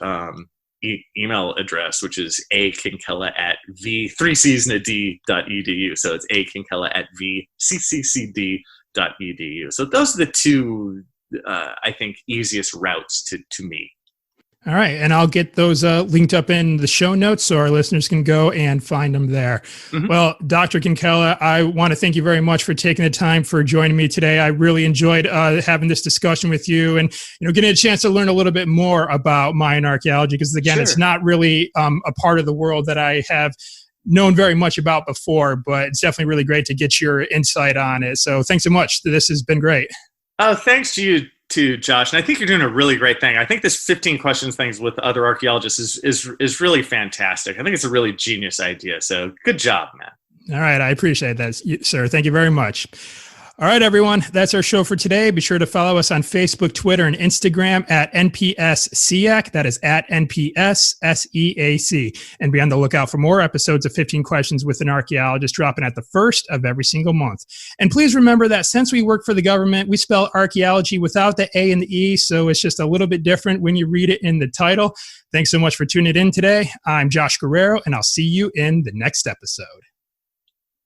email address, which is akinkella@v3cs.edu. So it's akinkella@vcccd.edu. So those are the two, I think, easiest routes to me. All right. And I'll get those linked up in the show notes so our listeners can go and find them there. Mm-hmm. Well, Dr. Kinkella, I want to thank you very much for taking the time for joining me today. I really enjoyed having this discussion with you and, getting a chance to learn a little bit more about Mayan archaeology, because again, It's not really a part of the world that I have known very much about before, but it's definitely really great to get your insight on it. So thanks so much. This has been great. Oh, thanks to you too, Josh. And I think you're doing a really great thing. I think this 15 questions things with other archaeologists is really fantastic. I think it's a really genius idea. So good job, man. All right. I appreciate that, sir. Thank you very much. All right, everyone. That's our show for today. Be sure to follow us on Facebook, Twitter, and Instagram at NPSSEAC. That is at NPSSEAC. And be on the lookout for more episodes of 15 Questions with an Archaeologist dropping at the first of every single month. And please remember that since we work for the government, we spell archaeology without the A and the E, so it's just a little bit different when you read it in the title. Thanks so much for tuning in today. I'm Josh Guerrero, and I'll see you in the next episode.